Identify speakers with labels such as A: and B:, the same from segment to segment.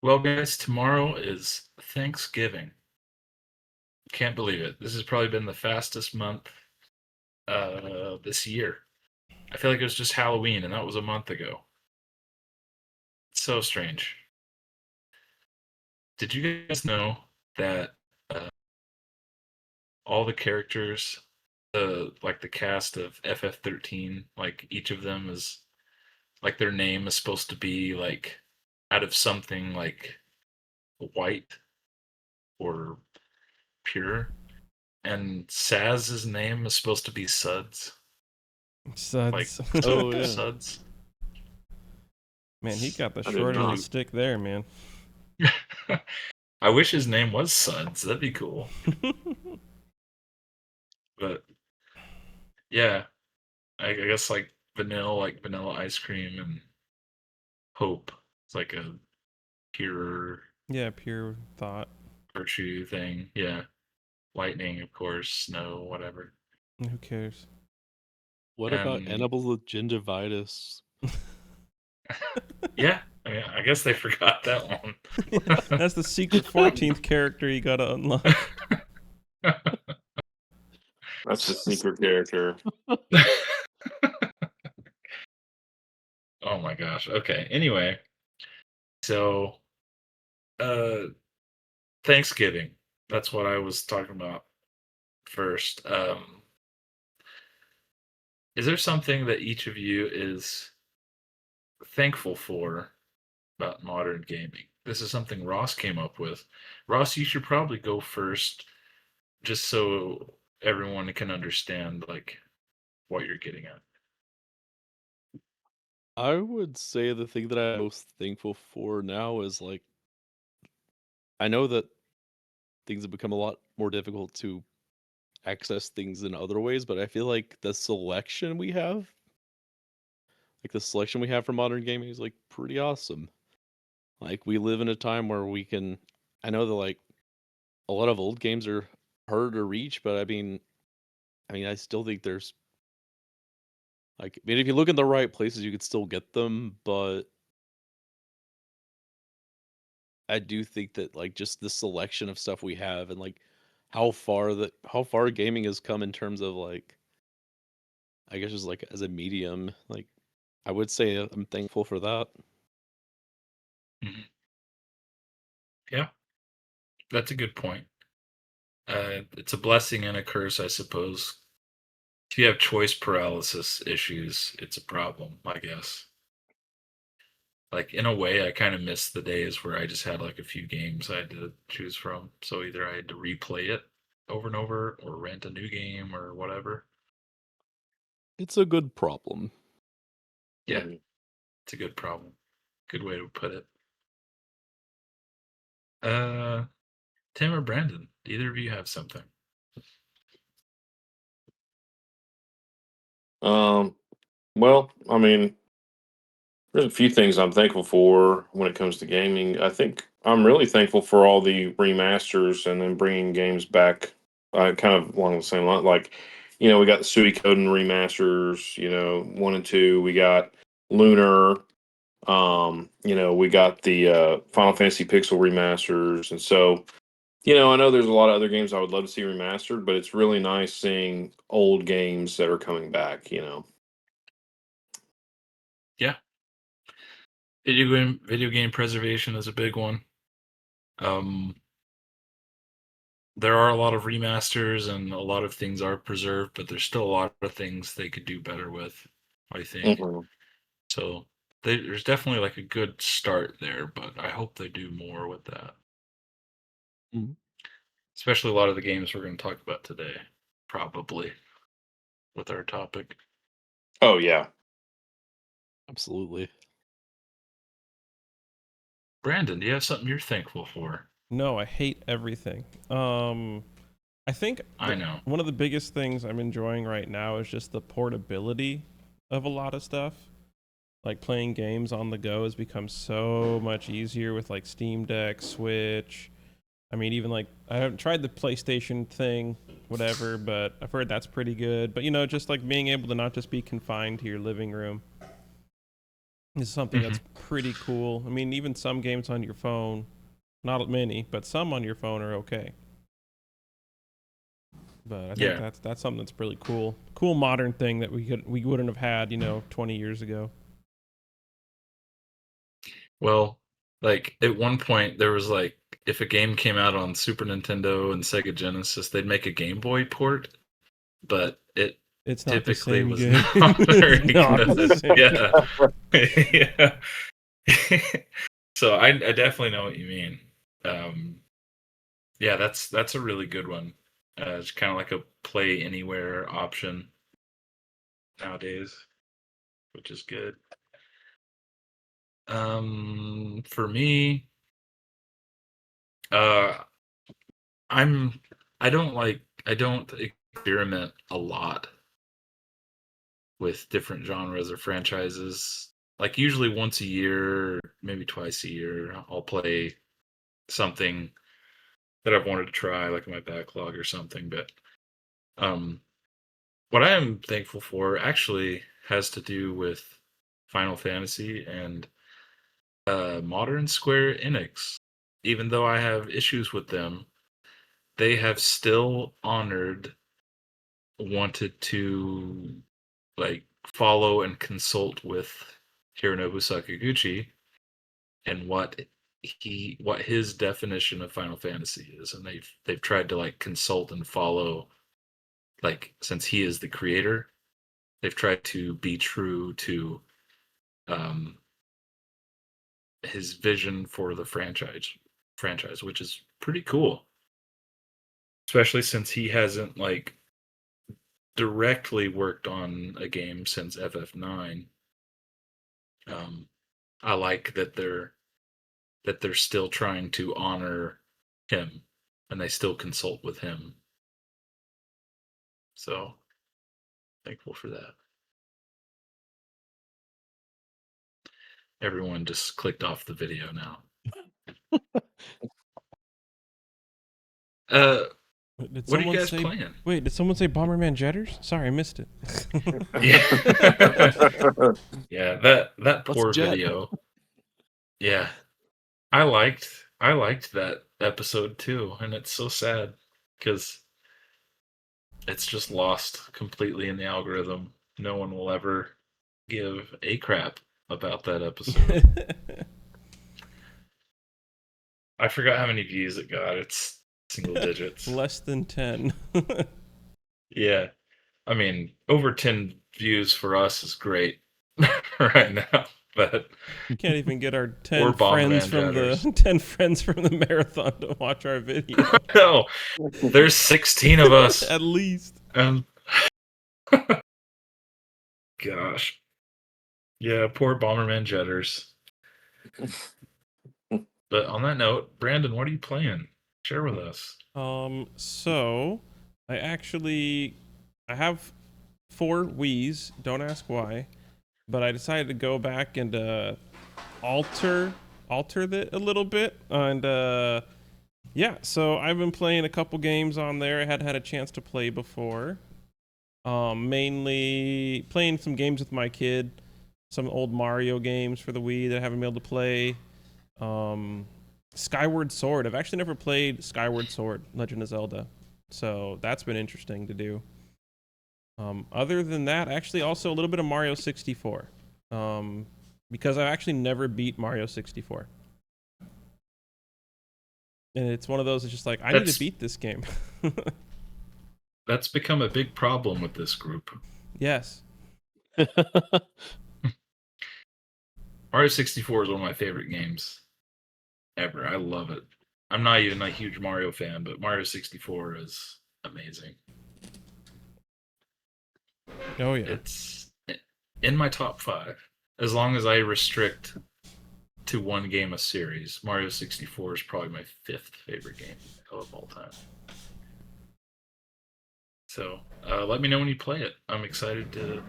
A: Well, guys, tomorrow is Thanksgiving. Can't believe it. This has probably been the fastest month this year. I feel like it was just Halloween, and that was a month ago. It's so strange. Did you guys know that uh, all the characters, like the cast of FF13, like each of them is like their name is supposed to be like out of something like white or pure, and Saz's name is supposed to be Suds. Like
B: Suds.
C: Oh
A: took
C: yeah,
A: suds.
B: Man, he got the
C: I did
B: short end of the
C: not.
B: stick there, man.
A: I wish his name was Suds. That'd be cool. But yeah, I guess like vanilla ice cream and hope. It's like a pure
B: Yeah, pure thought.
A: virtue thing. Yeah, lightning, of course, snow, whatever.
B: Who cares?
C: What about
A: And
C: edible with gingivitis?
A: yeah, I guess they forgot that one.
B: That's the secret 14th character you gotta unlock.
D: That's the secret character.
A: Oh my gosh. Okay. Anyway, so uh Thanksgiving. That's what I was talking about first. Is there something that each of you is thankful for about modern gaming? This is something Ross came up with. Ross, you should probably go first, just so everyone can understand like what you're getting at.
C: I would say the thing that I'm most thankful for now is like I know that things have become a lot more difficult to access things in other ways, but I feel like the selection we have for modern gaming is like pretty awesome. Like we live in a time where we can I know that like a lot of old games are harder to reach, but I mean I still think there's like I mean if you look in the right places you could still get them, but I do think that like just the selection of stuff we have and like how far gaming has come in terms of like I guess just like as a medium, like I would say I'm thankful for that.
A: Mhm. Yeah, that's a good point. It's a blessing and a curse, I suppose. If you have choice paralysis issues, it's a problem, I guess. Like in a way, I kind of miss the days where I just had like a few games I had to choose from. So either I had to replay it over and over, or rent a new game, or whatever.
C: It's a good problem.
A: Yeah,
D: Mhm.
A: it's a good problem. Good way to put it. Uh, Tim or Brandon, do either of you have something?
D: Um, well, I mean, there's a few things I'm thankful for when it comes to gaming. I think I'm really thankful for all the remasters and then bringing games back, kind of along the same line. Like, we got the Suikoden remasters, 1 and 2. We got Lunar. We got the Final Fantasy Pixel remasters, and so I know there's a lot of other games I would love to see remastered, but it's really nice seeing old games that are coming back.
A: Yeah, video game preservation is a big one. Um, there are a lot of remasters and a lot of things are preserved, but there's still a lot of things they could do better with, I think.
D: Mhm.
A: So there's definitely like a good start there, but I hope they do more with that.
C: Mhm.
A: Especially a lot of the games we're going to talk about today, probably with our topic.
D: Oh yeah.
C: Absolutely.
A: Brandon, do you have something you're thankful for?
B: No, I hate everything. I think
A: I know.
B: one of the biggest things I'm enjoying right now is just the portability of a lot of stuff. Like playing games on the go has become so much easier with like Steam Deck, Switch. I mean, even like I haven't tried the PlayStation thing, whatever, but I've heard that's pretty good. But just like being able to not just be confined to your living room. is something that's pretty cool. I mean, even some games on your phone, not many, but some on your phone are okay. But I think
A: Yeah.
B: that's something that's really cool. Cool modern thing that we wouldn't have had, 20 years ago.
A: Well, like at one point there was like if a game came out on Super Nintendo and Sega Genesis, they'd make a Game Boy port, but it
B: It's not the
A: typically
B: same
A: was
B: game.
A: not very
B: It's not the
A: good.
B: same.
A: Yeah. Yeah. So I definitely know what you mean. Yeah, that's a really good one. It's kind of like a play anywhere option nowadays, which is good. For me, uh, I'm I don't experiment a lot with different genres or franchises. Like usually once a year, maybe twice a year, I'll play something that I've wanted to try, like my backlog or something. But um, what I am thankful for actually has to do with Final Fantasy and modern Square Enix. Even though I have issues with them, they have still wanted to like follow and consult with Hironobu Sakaguchi and what his definition of Final Fantasy is, and they've tried to like consult and follow, like since he is the creator, they've tried to be true to um, his vision for the franchise, which is pretty cool, especially since he hasn't like directly worked on a game since FF9. I like that they're still trying to honor him and they still consult with him. So thankful for that. Everyone just clicked off the video now.
B: Did
A: What are you
B: someone
A: guys
B: say?
A: playing?
B: Wait, did someone say Bomberman Jetters? Sorry, I missed it.
A: Yeah. Yeah, that
C: What's
A: poor
C: Jet?
A: video. Yeah. I liked that episode too, and it's so sad because it's just lost completely in the algorithm. No one will ever give a crap about that episode. I forgot how many views it got. It's single digits.
B: Less than 10.
A: Yeah. I mean, over 10 views for us is great right now, but
B: You can't even get our
A: Or
B: 10 friends
A: Bomberman
B: from
A: Jetters.
B: the 10 friends from the marathon to watch our video.
A: no, there's 16 of us.
B: At least.
A: And gosh. Yeah, poor Bomberman Jetters. But on that note, Brandon, what are you playing? Share with us.
B: So I have 4 Wiis, don't ask why, but I decided to go back and alter it a little bit, and yeah, so I've been playing a couple games on there I hadn't had a chance to play before. Mainly playing some games with my kid, some old Mario games for the Wii that I haven't been able to play. Skyward Sword. I've actually never played Skyward Sword, Legend of Zelda, so that's been interesting to do. Other than that, actually also a little bit of Mario 64, because I've actually never beat Mario 64. And it's one of those that's just like, I need to beat this game.
A: That's become a big problem with this group.
B: Yes.
A: Mario 64 is one of my favorite games ever. I love it. I'm not even a huge Mario fan, but Mario 64 is amazing.
B: Oh yeah.
A: It's in my top 5. As long as I restrict to one game a series, Mario 64 is probably my 5th favorite game of all time. So let me know when you play it. I'm excited to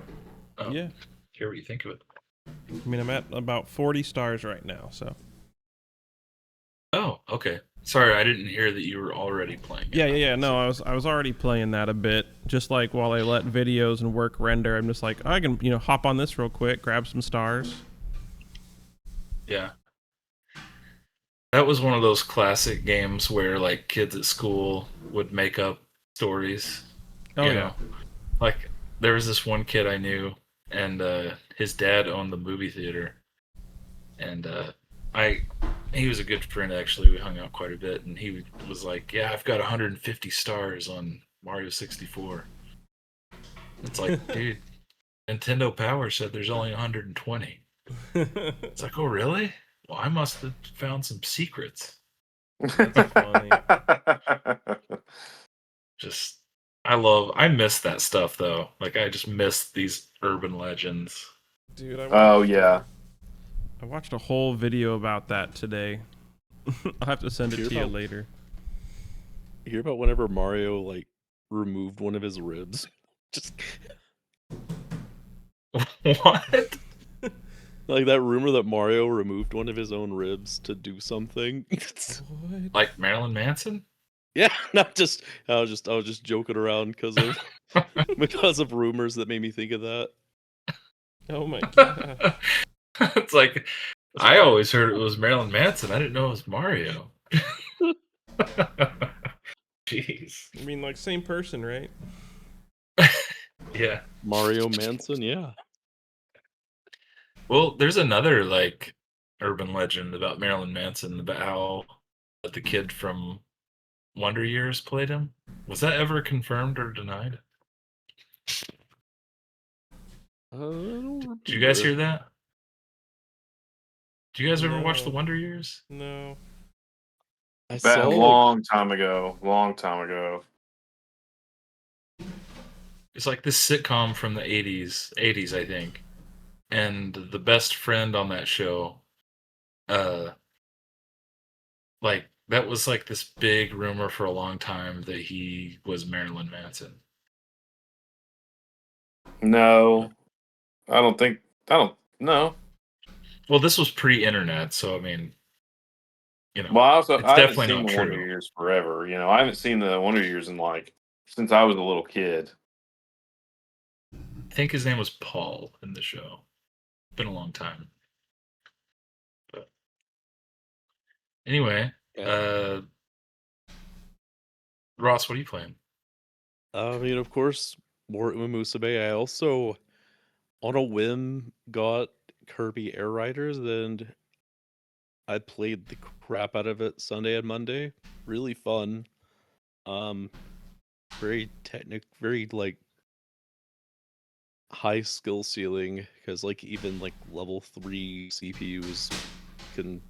A: hear what you think of it.
B: I mean, I'm at about 40 stars right now, so.
A: Oh, okay. Sorry, I didn't hear that you were already playing it.
B: Yeah. No, I was already playing that a bit. Just like while I let videos and work render, I'm just like, I can, hop on this real quick, grab some stars.
A: Yeah. That was one of those classic games where like kids at school would make up stories.
B: Oh
A: You
B: yeah.
A: know, like there was this one kid I knew, and his dad owned the movie theater, and I he was a good friend actually. We hung out quite a bit, and he was like, "Yeah, I've got 150 stars on Mario 64." It's like, dude, Nintendo Power said there's only 120. It's like, oh really? Well, I must have found some secrets.
B: That's funny.
A: Just I miss that stuff though. Like I just miss these urban legends.
B: Dude,
D: Oh yeah.
B: I watched a whole video about that today. I'll have to send it
C: Hear
B: to you
C: about-
B: later.
C: You hear about whenever Mario like removed one of his ribs? Just
A: What?
C: like that rumor that Mario removed one of his own ribs to do something.
B: What?
A: Like Marilyn Manson?
C: Yeah, not just I was just joking around because of rumors that made me think of that.
B: Oh my god.
A: It's like I always heard it was Marilyn Manson. I didn't know it was Mario. Jeez.
B: I mean, like, same person, right?
A: Yeah.
C: Mario Manson, yeah.
A: Well, there's another like urban legend about Marilyn Manson about how the kid from Wonder Years played him. Was that ever confirmed or denied?
C: I don't
A: Did you guys hear
C: remember.
A: that? Did you guys ever watch the
B: No.
A: Wonder Years?
B: No.
C: I
D: A
C: saw like
D: long time ago. Long time ago.
A: It's like this sitcom from the 80s, I think. And the best friend on that show, uh, like that was like this big rumor for a long time that he was Marilyn Manson.
D: No, I don't. No.
A: Well, this was pre-internet, so I mean,
D: Well,
A: it's
D: I haven't
A: definitely
D: seen
A: not
D: the Wonder
A: true.
D: Years forever. You know, I haven't seen the Wonder Years in like since I was a little kid.
A: I think his name was Paul in the show. Been a long time. But anyway,
C: yeah.
A: Ross, what are you playing?
C: I mean, of course, more Umusume. I also, on a whim, got Kirby Air Riders, and I played the crap out of it Sunday and Monday. Really fun. Um, very very like high skill ceiling because like even like level 3 CPUs can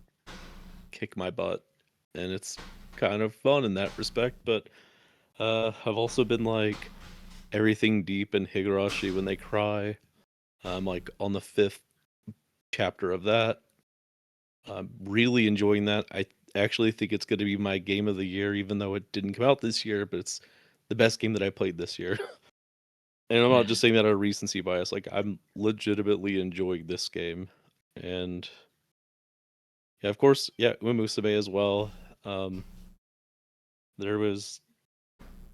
C: kick my butt, and it's kind of fun in that respect. But I've also been like everything deep in Higurashi when they cry. I'm like on the 5th chapter of that. I'm really enjoying that. I actually think it's going to be my game of the year, even though it didn't come out this year, but it's the best game that I played this year. And I'm not just saying that out of recency bias. Like I'm legitimately enjoying this game, and yeah, of course, yeah, Umusume as well. Um, there was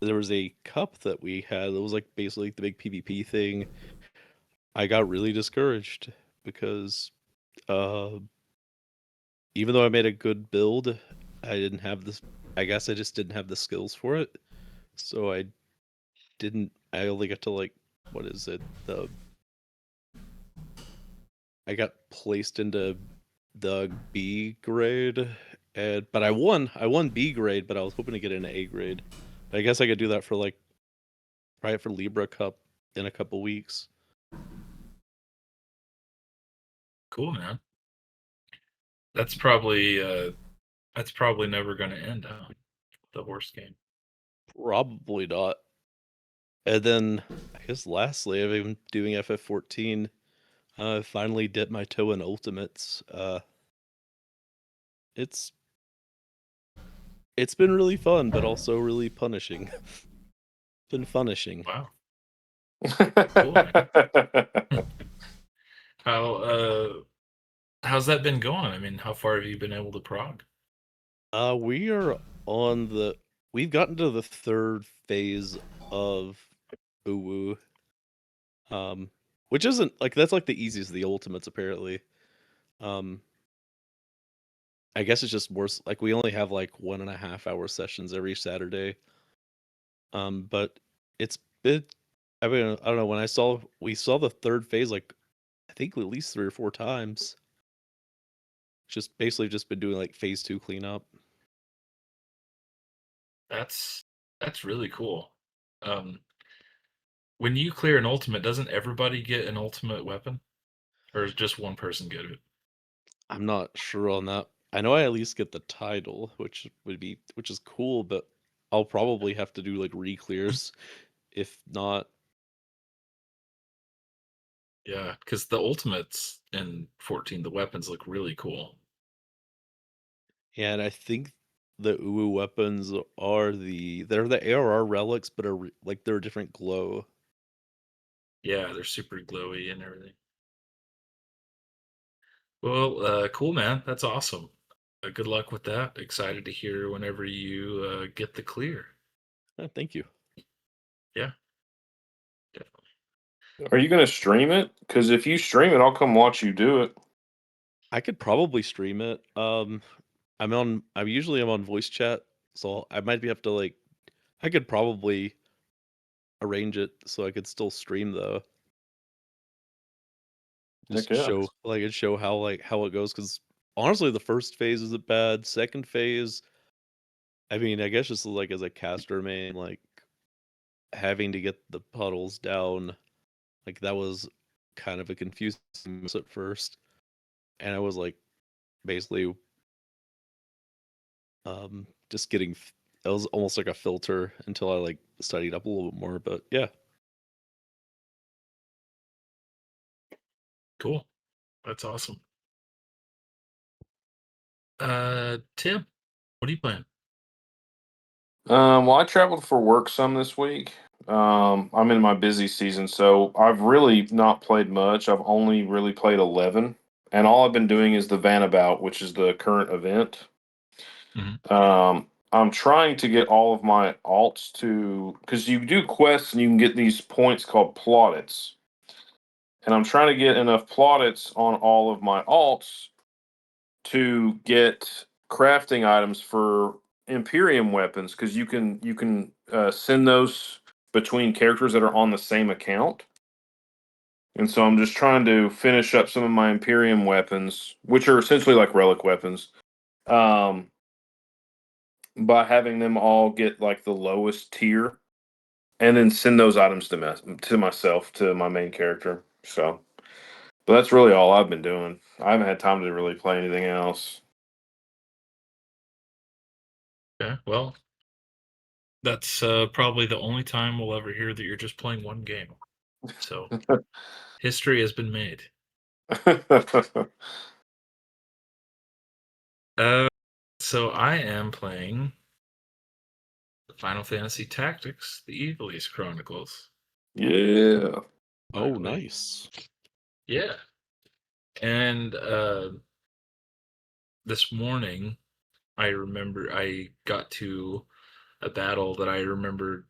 C: a cup that we had that was like basically the big PvP thing. I got really discouraged because uh, even though I made a good build, I didn't have this. I guess I just didn't have the skills for it, so I didn't. I only got to like what is it? I got placed into the B grade, and but I won. I won B grade, but I was hoping to get an A grade. But I guess I could do that for like right for Libra Cup in a couple weeks.
A: Cool, man. That's probably never going to end, huh? The horse game.
C: Probably not. And then I guess lastly, I've been doing FF14. I finally dipped my toe in Ultimates. It's it's been really fun, but also really punishing. Been punishing.
A: Wow. Cool, man. How's that been going? I mean, how far have you been able to prog?
C: We are on the. We've gotten to the 3rd phase of Uwu. Which isn't like that's like the easiest of the ultimates apparently. Um, I guess it's just worse. Like we only have like 1.5 hour sessions every Saturday. But it's been. I mean, I don't know. When we saw the third phase, like I think at least 3 or 4 times. Just basically just been doing like phase 2 cleanup.
A: That's really cool. Um, when you clear an ultimate, doesn't everybody get an ultimate weapon, or is just one person get it?
C: I'm not sure on that. I know I at least get the title, which is cool, but I'll probably have to do like re-clears. If not,
A: Yeah, because the ultimates in 14, the weapons look really cool.
C: yeah, and I think the Uwu weapons are they're the ARR relics, but like they're a different glow.
A: Yeah, they're super glowy and everything. Well, cool, man. That's awesome. Good luck with that. Excited to hear whenever you get the clear.
C: Thank you.
A: Yeah, definitely.
D: Are you going to stream it? Because if you stream it, I'll come watch you do it.
C: I could probably stream it. I'm usually on voice chat, so I might be have to like I could probably arrange it so I could still stream though.
D: Heck
C: Just
D: yeah.
C: show how it goes because honestly the first phase isn't bad. Second phase, I mean, I guess just like as a caster main, like having to get the puddles down, like that was kind of a confusing mess at first. And I was like basically just getting it was almost like a filter until I like studied up a little bit more. But yeah.
A: Cool. That's awesome. Tim, what are you playing?
D: Well, I traveled for work some this week. I'm in my busy season, so I've really not played much. I've only really played 11, and all I've been doing is the Vanabout, which is the current event.
A: Mhm.
D: I'm trying to get all of my alts to, because you do quests and you can get these points called plaudits, and I'm trying to get enough plaudits on all of my alts to get crafting items for Imperium weapons because you can send those between characters that are on the same account. And so I'm just trying to finish up some of my Imperium weapons, which are essentially like relic weapons, um, by having them all get like the lowest tier, and then send those items to myself to my main character. So, but that's really all I've been doing. I haven't had time to really play anything else.
A: Okay, well, that's probably the only time we'll ever hear that you're just playing one game. So history has been made. Uh, so I am playing Final Fantasy Tactics: The Evilise Chronicles.
D: Yeah.
C: Oh,
A: Finally.
C: nice.
A: Yeah. And this morning, I remember I got to a battle that I remembered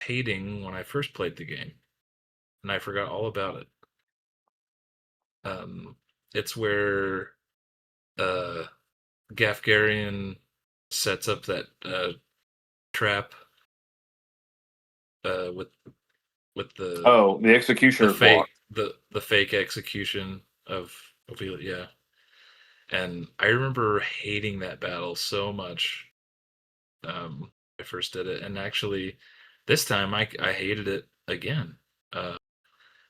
A: hating when I first played the game, and I forgot all about it. Um, it's where uh, Gafgarian sets up that trap with the
D: Oh, the executioner's
A: fake
D: block.
A: the fake execution of Ophelia. Yeah, and I remember hating that battle so much. I first did it, and actually, this time I hated it again. Uh,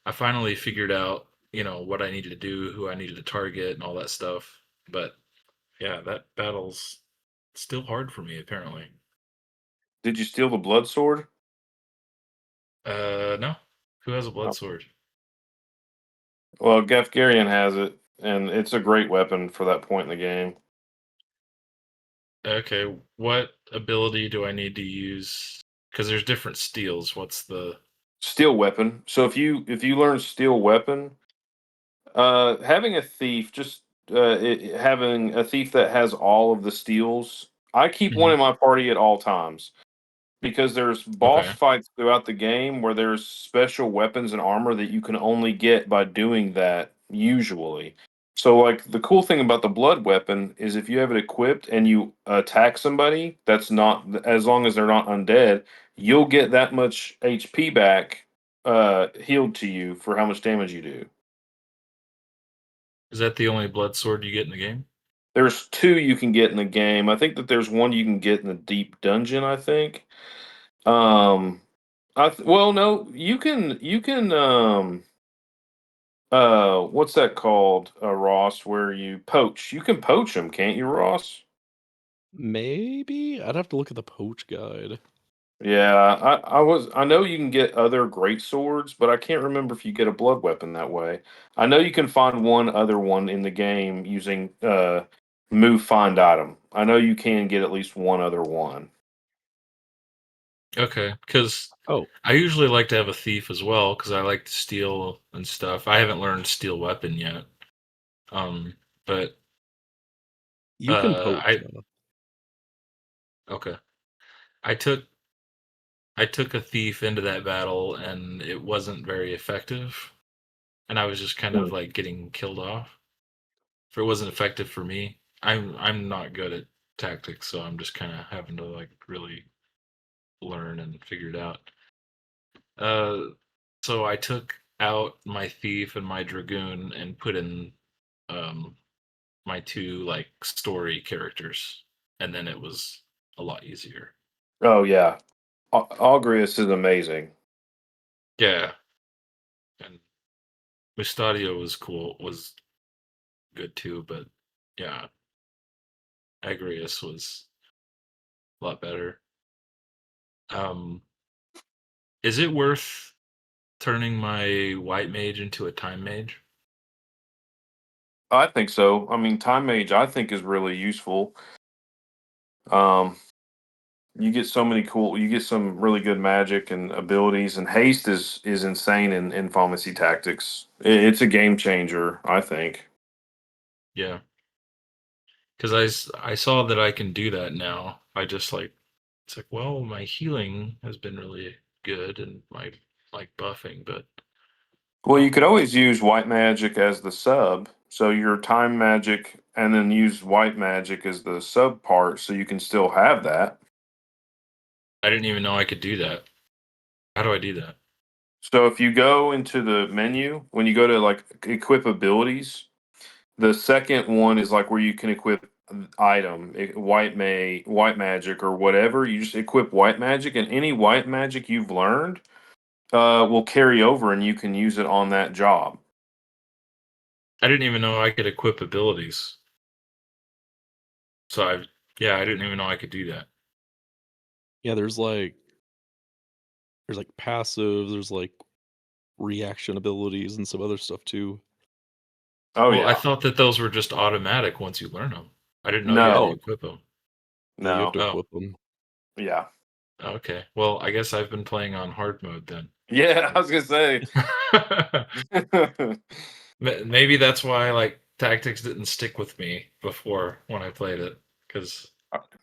A: I finally figured out, what I needed to do, who I needed to target, and all that stuff. But yeah, that battle's still hard for me, apparently.
D: Did you steal the blood sword?
A: No. Who has a blood
D: Oh.
A: sword?
D: Well, Gafgarian has it, and it's a great weapon for that point in the game.
A: Okay, what ability do I need to use? Because there's different steals. What's the?
D: Steel weapon. So if you learn steel weapon, having a thief, just having a thief that has all of the steals. I keep one
A: Mhm.
D: in my party at all times because there's boss
A: Okay.
D: fights throughout the game where there's special weapons and armor that you can only get by doing that usually. So, like, the cool thing about the blood weapon is if you have it equipped and you attack somebody that's not, as long as they're not undead, you'll get that much HP back healed to you for how much damage you do.
A: Is that the only blood sword you get in the game?
D: There's two you can get in the game. I think that there's one you can get in the deep dungeon, I think. Um well, no, you can what's that called, Ross, where you poach? You can poach them, can't you, Ross?
C: Maybe I'd have to look at the poach guide.
D: Yeah, I know you can get other great swords, but I can't remember if you get a blood weapon that way. I know you can find one other one in the game using move find item. I know you can get at least one other one.
A: Okay, because
C: Oh,
A: I usually like to have a thief as well because I like to steal and stuff. I haven't learned steel weapon yet. But
C: you can poach.
A: I okay. I took I took a thief into that battle and it wasn't very effective, and I was just kind
C: Hmm.
A: of like getting killed off. If it wasn't effective for me, I'm not good at tactics, so I'm just kind of having to like really learn and figure it out. Uh, so I took out my thief and my dragoon and put in um my two like story characters, and then it was a lot easier.
D: Oh yeah, Augrius is amazing.
A: Yeah, and Mustadio was good too, but yeah, Agrius was a lot better. Um, is it worth turning my white mage into a time mage?
D: I think so. I mean, time mage I think is really useful. Um, you get so many cool. You get some really good magic and abilities, and haste is insane in pharmacy tactics. It's a game changer, I think.
A: Yeah, because I saw that I can do that now. I just like it's like, well, my healing has been really good and my like buffing, but
D: Well, you
A: um,
D: could always use white magic as the sub, so your time magic, and then use white magic as the sub part, so you can still have that.
A: I didn't even know I could do that. How do I do that?
D: So if you go into the menu, when you go to like equip abilities, the second one is like where you can equip item, white magic or whatever. You just equip white magic, and any white magic you've learned will carry over, and you can use it on that job.
A: I didn't even know I could equip abilities. So yeah, I didn't even know I could do that.
C: Yeah, there's like passives, there's like reaction abilities and some other stuff too.
D: Oh
A: Well, I
D: yeah,
A: thought that those were just automatic once you learn them. I didn't know you had to
C: Oh,
D: no,
A: equip them.
C: no, you have
D: no,
C: to
A: Oh,
C: equip them.
D: yeah,
A: okay. Well, I guess I've been playing on hard mode then.
D: yeah. I was gonna say.
A: Maybe that's why like tactics didn't stick with me before when I played it. Because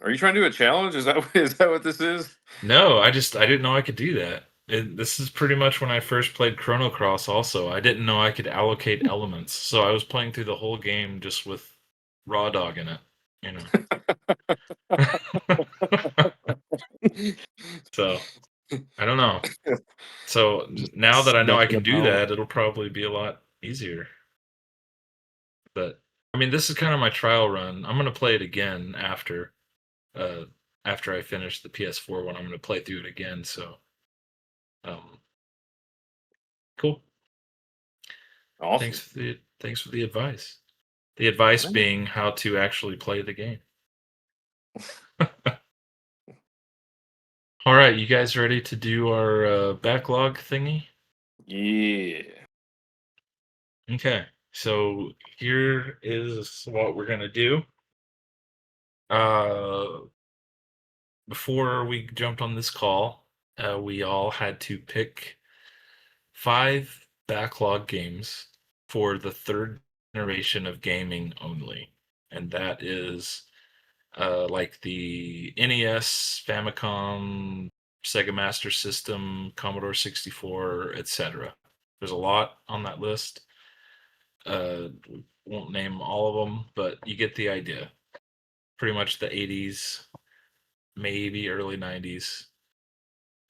D: Are you trying to do a challenge? Is that what this is?
A: no, I didn't know I could do that. This is pretty much when I first played Chrono Cross. Also, I didn't know I could allocate elements, so I was playing through the whole game just with Raw Dog in it. You know. So I don't know. So
C: Just
A: now that I know I
C: snuffing
A: can do
C: about.
A: that, it'll probably be a lot easier. But I mean, this is kind of my trial run. I'm gonna play it again uh after I finish the PS4 one. I'm gonna play through it again. So um, cool.
D: Awesome.
A: Thanks for the advice. The advice being how to actually play the game. All right, you guys ready to do our backlog thingy?
D: Yeah.
A: Okay, so here is what we're gonna do. Uh, Before we jumped on this call, we all had to pick 5 backlog games for the third generation of gaming only, and that is like the NES, Famicom, Sega Master System, Commodore 64, etc. There's a lot on that list. Uh, won't name all of them, but you get the idea. Pretty much the 80s, maybe early 90s.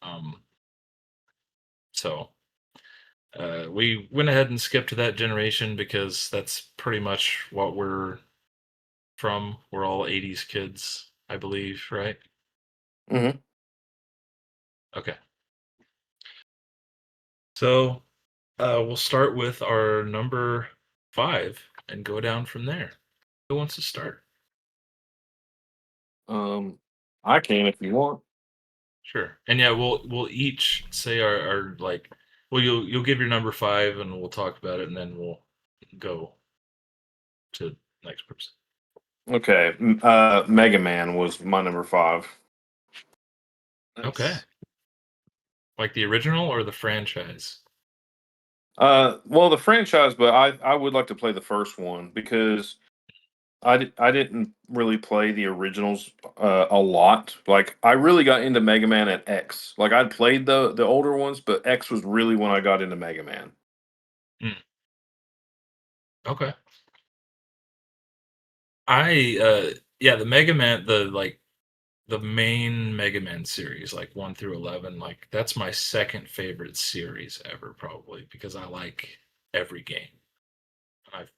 A: Um, so we went ahead and skipped to that generation because that's pretty much what we're from. We're all 80s kids, I believe, right?
D: Hmm.
A: Okay. So we'll start with our number 5 and go down from there. Who wants to start?
D: I can if you want.
A: Sure. And yeah, we'll each say our like well you'll give your number 5 and we'll talk about it and then we'll go to next person.
D: Okay. Mega Man was my number 5.
A: Okay.
C: Nice.
A: Like the original or the franchise?
D: Well, the franchise, but I would like to play the first one because I didn't really play the originals a lot. Like I really got into Mega Man at X. Like I'd played the older ones, but X was really when I got into Mega Man.
A: Mm, okay. Yeah, the Mega Man the main Mega Man series, like 1 through 11, like that's my second favorite series ever probably because I like every game. I've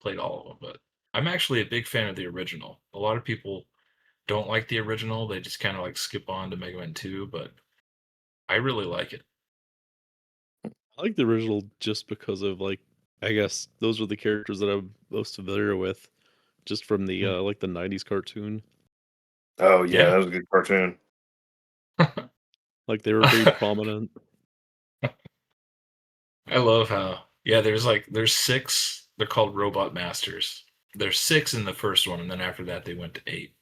A: played all of them, but I'm actually a big fan of the original. A lot of people don't like the original. They just kind of like skip on to Mega Man 2, but I really like it.
C: I like the original just because of like I guess those are the characters that I'm most familiar with, just from the
A: Mm.
C: like the '90s cartoon.
D: Oh yeah,
A: Yeah.
D: that was a good cartoon.
C: Like they were very prominent.
A: I love how yeah, there's 6, they're called Robot Masters. There's 6 in the first one and then after that they went to 8.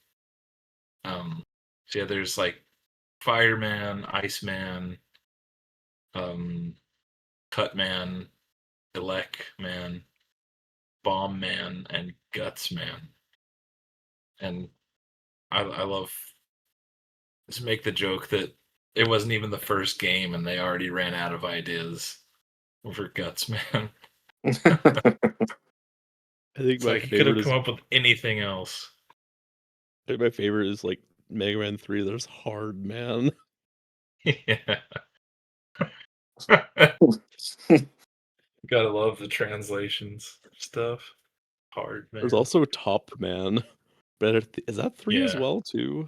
A: Um so yeah, there's like Fireman, Iceman, um Cutman, Elec Man, Bomb Man, and Guts Man. And I love to make the joke that it wasn't even the first game and they already ran out of ideas for Guts Man.
C: I think
A: It's
C: my
A: like he could have
C: favorite
A: come
C: is
A: up with anything else.
C: I think my favorite is like Mega Man 3. There's Hard Man.
A: Yeah. Gotta love the translations stuff. Hard
C: There's
A: man.
C: also Top Man. But is that 3 as
A: Yeah.
C: well too?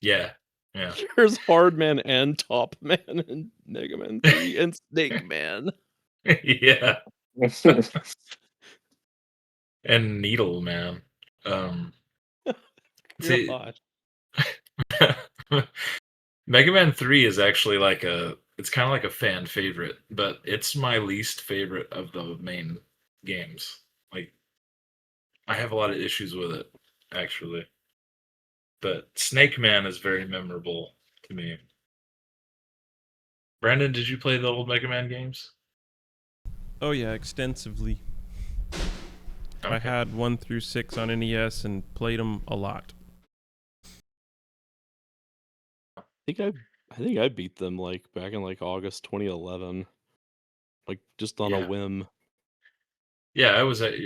A: Yeah. Yeah.
C: There's Hard Man and Top Man in Mega Man 3 and Snake Man.
A: Yeah. And Needle Man. Um see
C: God.
A: Mega Man 3 is actually like it's kind of like a fan favorite, but it's my least favorite of the main games. Like I have a lot of issues with it actually. But Snake Man is very memorable to me. Brandon, did you play the old Mega Man games?
B: Oh yeah, extensively. I
A: Okay.
B: had 1 through 6 on NES and played them a lot.
C: I think I beat them like back in like August 2011, like just on a
A: Yeah.
C: whim.
A: Yeah, I was at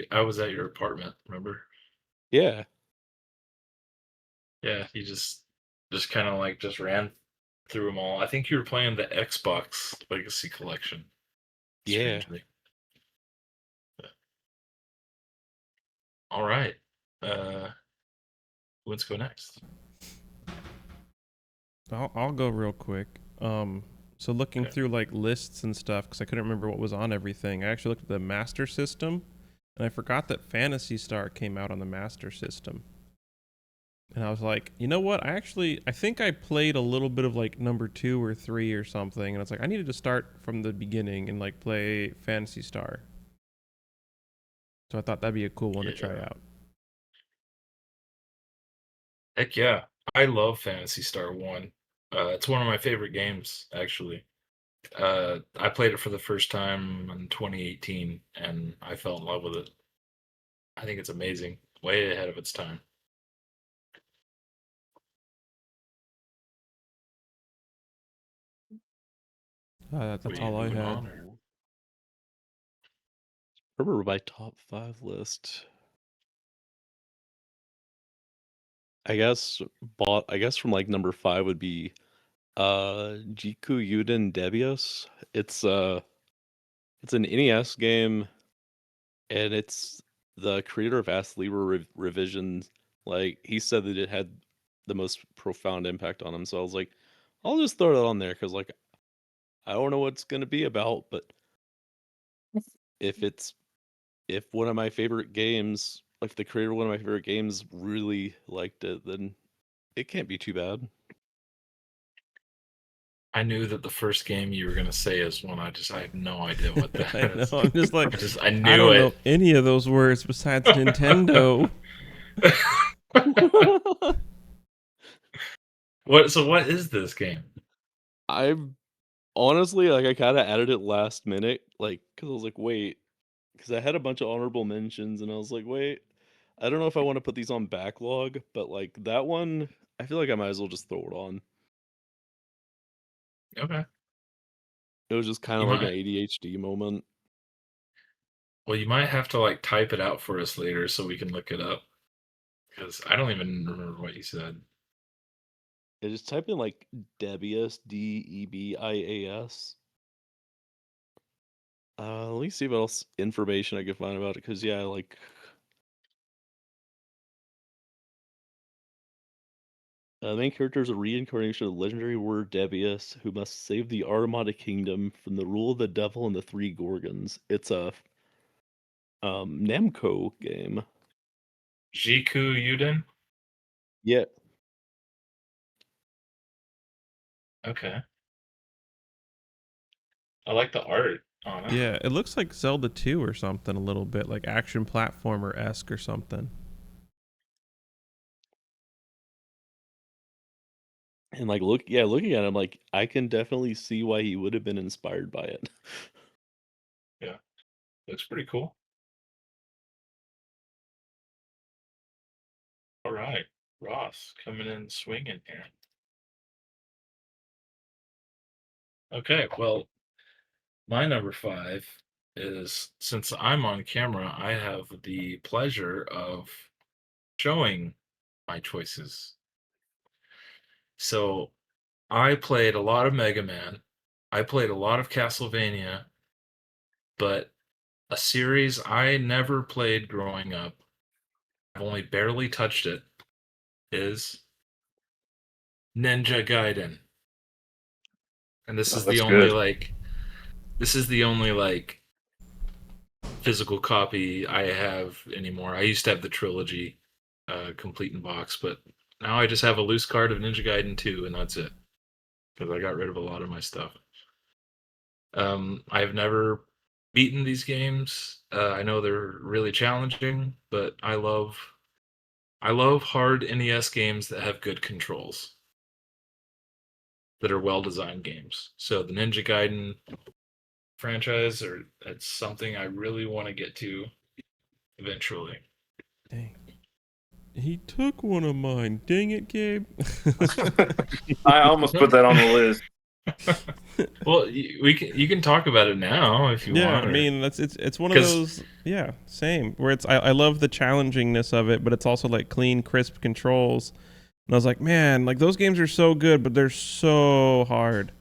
A: your apartment, remember?
C: Yeah.
A: Yeah, you just kind of like just ran through them all. I think you were playing the Xbox Legacy Collection,
C: Yeah.
A: strangely. All right. Uh, let's go next.
B: I'll go real quick. So looking
A: Okay.
B: through like lists and stuff because I couldn't remember what was on everything. I actually looked at the Master System, and I forgot that Phantasy Star came out on the Master System. And I was like, you know what? I think I played a little bit of like number 2 or 3 or something, and it's like I needed to start from the beginning and like play Phantasy Star. So I thought that'd be a cool one to try
A: Yeah.
B: out.
A: Heck yeah. I love Fantasy Star 1. It's one of my favorite games, actually. I played it for the first time in 2018, and I fell in love with it. I think it's amazing. Way ahead of its time.
B: That's
A: We
B: all I
A: moving
B: had.
A: on? Or?
C: remember my top 5 list. I guess from like number 5 would be Jiku Yuden Debius. It's an NES game, and it's the creator of Ass Libra Revisions. Like, he said that it had the most profound impact on him. So I was like, I'll just throw that on there because, like, I don't know what it's gonna be about, but if it's if one of my favorite games, like the creator of one of my favorite games, really liked it, then it can't be too bad.
A: I knew that the first game you were gonna say is one I have no idea what that
B: I know.
A: is.
B: I'm just like,
A: I
B: I
A: knew
B: don't
A: it.
B: know any of those words besides Nintendo.
A: What is this game?
C: I've honestly, like, I kind of added it last minute, like, because I was like, wait, because I had a bunch of honorable mentions, and I was like, wait, I don't know if I want to put these on backlog, but like that one, I feel like I might as well just throw it on.
A: Okay.
C: It was just kind
A: You
C: of like an
A: might
C: ADHD moment.
A: well you might have to like type it out for us later so we can look it up. Because I don't even remember what you said.
C: I just type in like Debias, Debias. Let me see what else information I can find about it. Cause yeah, like the main character is a reincarnation of the legendary warrior Debius, who must save the Armada Kingdom from the rule of the devil and the three Gorgons. It's a Namco game.
A: Jiku Yuden?
C: Yeah,
A: Okay. I like the art on it.
B: Yeah, it looks like Zelda 2 or something a little bit, like action platformer-esque or something.
C: and like looking at him, like I can definitely see why he would have been inspired by it.
A: Yeah. Looks pretty cool. All right. Ross coming in swinging here. Okay, well, my number 5 is, since I'm on camera, I have the pleasure of showing my choices. So I played a lot of Mega Man. I played a lot of Castlevania, but a series I never played growing up, I've only barely touched it, is Ninja Gaiden. And this
D: Oh,
A: is the
D: that's
A: only
D: good.
A: like physical copy I have anymore. I used to have the trilogy complete in box, but now I just have a loose card of Ninja Gaiden 2 and that's it. Because I got rid of a lot of my stuff. I've never beaten these games. I know they're really challenging, but I love hard NES games that have good controls, that are well designed games. So the Ninja Gaiden franchise, or it's something I really want to get to eventually.
B: Dang. He took one of mine. Dang it, Gabe.
D: I almost put that on the list.
A: Well, you can talk about it now if you
B: Yeah,
A: want.
B: I mean it's one of
A: 'Cause-
B: those. Yeah, same. Where I love the challengingness of it, but it's also like clean, crisp controls. And I was like, man, like those games are so good, but they're so hard.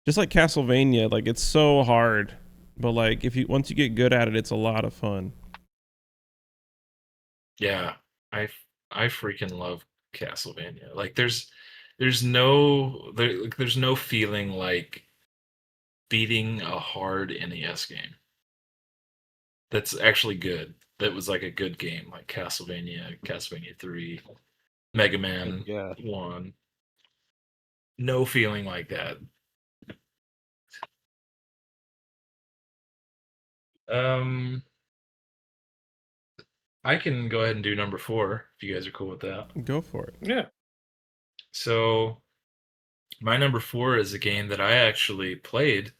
B: Just like Castlevania, like it's so hard, but like if you once you get good at it, it's a lot of fun.
A: Yeah, I freaking love Castlevania. Like there's no feeling like beating a hard NES game. That's actually good. That was like a good game, like Castlevania 3, Mega
C: Heck
A: Man
C: yeah.
A: 1. No feeling like that. Um, I can go ahead and do number 4 if you guys are cool with that.
B: Go for it.
D: Yeah.
A: So my number 4 is a game that I actually played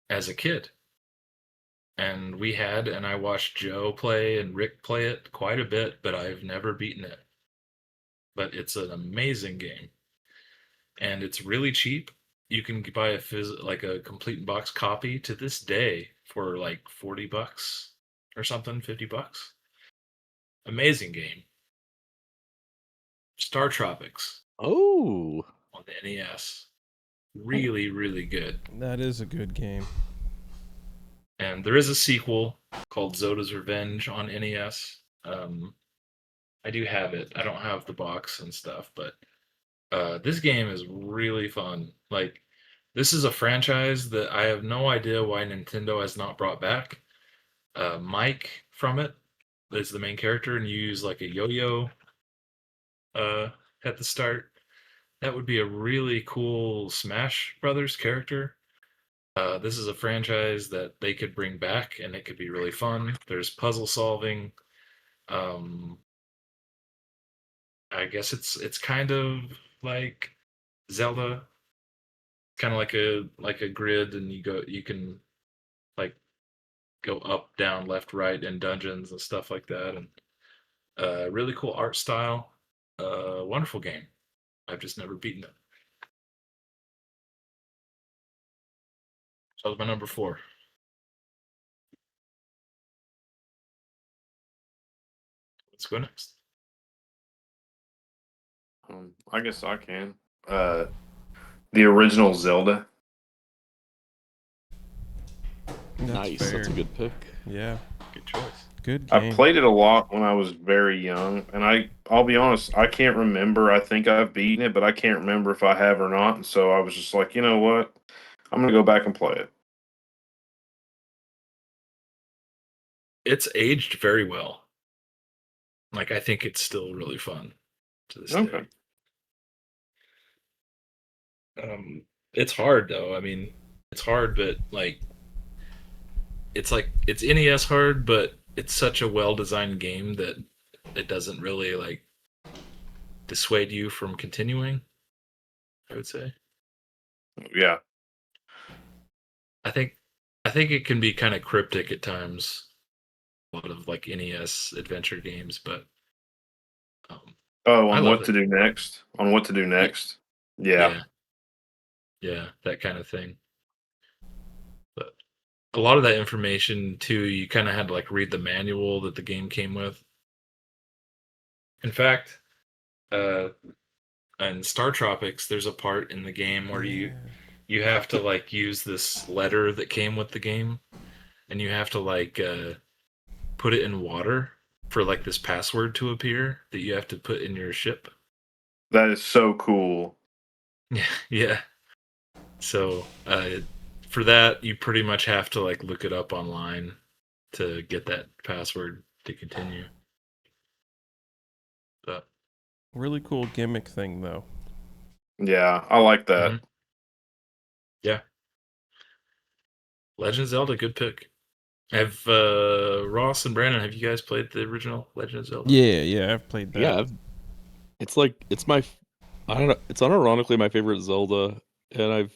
A: as a kid. And I watched Joe play and Rick play it quite a bit, but I've never beaten it. But it's an amazing game. And it's really cheap. You can buy like a complete box copy to this day for like $40 or something, $50. Amazing game. Star Tropics
C: Oh,
A: on the NES. Really, really good.
B: That is a good game.
A: And there is a sequel called Zoda's Revenge on NES. I do have it. I don't have the box and stuff, but this game is really fun. Like, this is a franchise that I have no idea why Nintendo has not brought back. Mike from it is the main character, and you use like a yo-yo at the start. That would be a really cool Smash Brothers character. This is a franchise that they could bring back, and it could be really fun. There's puzzle solving. Um, I guess it's kind of like Zelda, kind of like a grid, and you can like go up, down, left, right in dungeons and stuff like that, and really cool art style. Wonderful game. I've just never beaten it. So that was my number 4. Let's go next.
D: I guess I can. The original Zelda.
C: nice.
B: Fair.
C: That's a good pick.
B: Yeah,
A: Good choice.
B: good
D: I
B: game.
D: played it a lot when I was very young, and I'll be honest, I can't remember. I think I've beaten it, but I can't remember if I have or not. And so I was just like, you know what? I'm gonna go back and play it.
A: It's aged very well. Like, I think it's still really fun to this
D: Okay.
A: day. It's hard though. I mean, it's hard, but it's NES hard, but it's such a well-designed game that it doesn't really like dissuade you from continuing, I would say.
D: Yeah.
A: I think it can be kind of cryptic at times. A lot of like NES adventure games, but
D: Oh,
A: I
D: on
A: love
D: what
A: it.
D: to do next? On what to do next? Yeah.
A: Yeah, that kind of thing. But a lot of that information too, you kind of had to like read the manual that the game came with. In fact, uh, in Star Tropics, there's a part in the game where you have to like use this letter that came with the game, and you have to like put it in water for like this password to appear that you have to put in your ship.
D: That is so cool.
A: Yeah, yeah. So for that, you pretty much have to like look it up online to get that password to continue. But
B: Really cool gimmick thing though.
D: Yeah, I like that.
A: mhm. Yeah, Legend of Zelda, good pick. Have Ross and Brandon, have you guys played the original Legend of Zelda?
B: Yeah, I've played that.
C: Yeah, it's like I don't know. It's unironically my favorite Zelda, and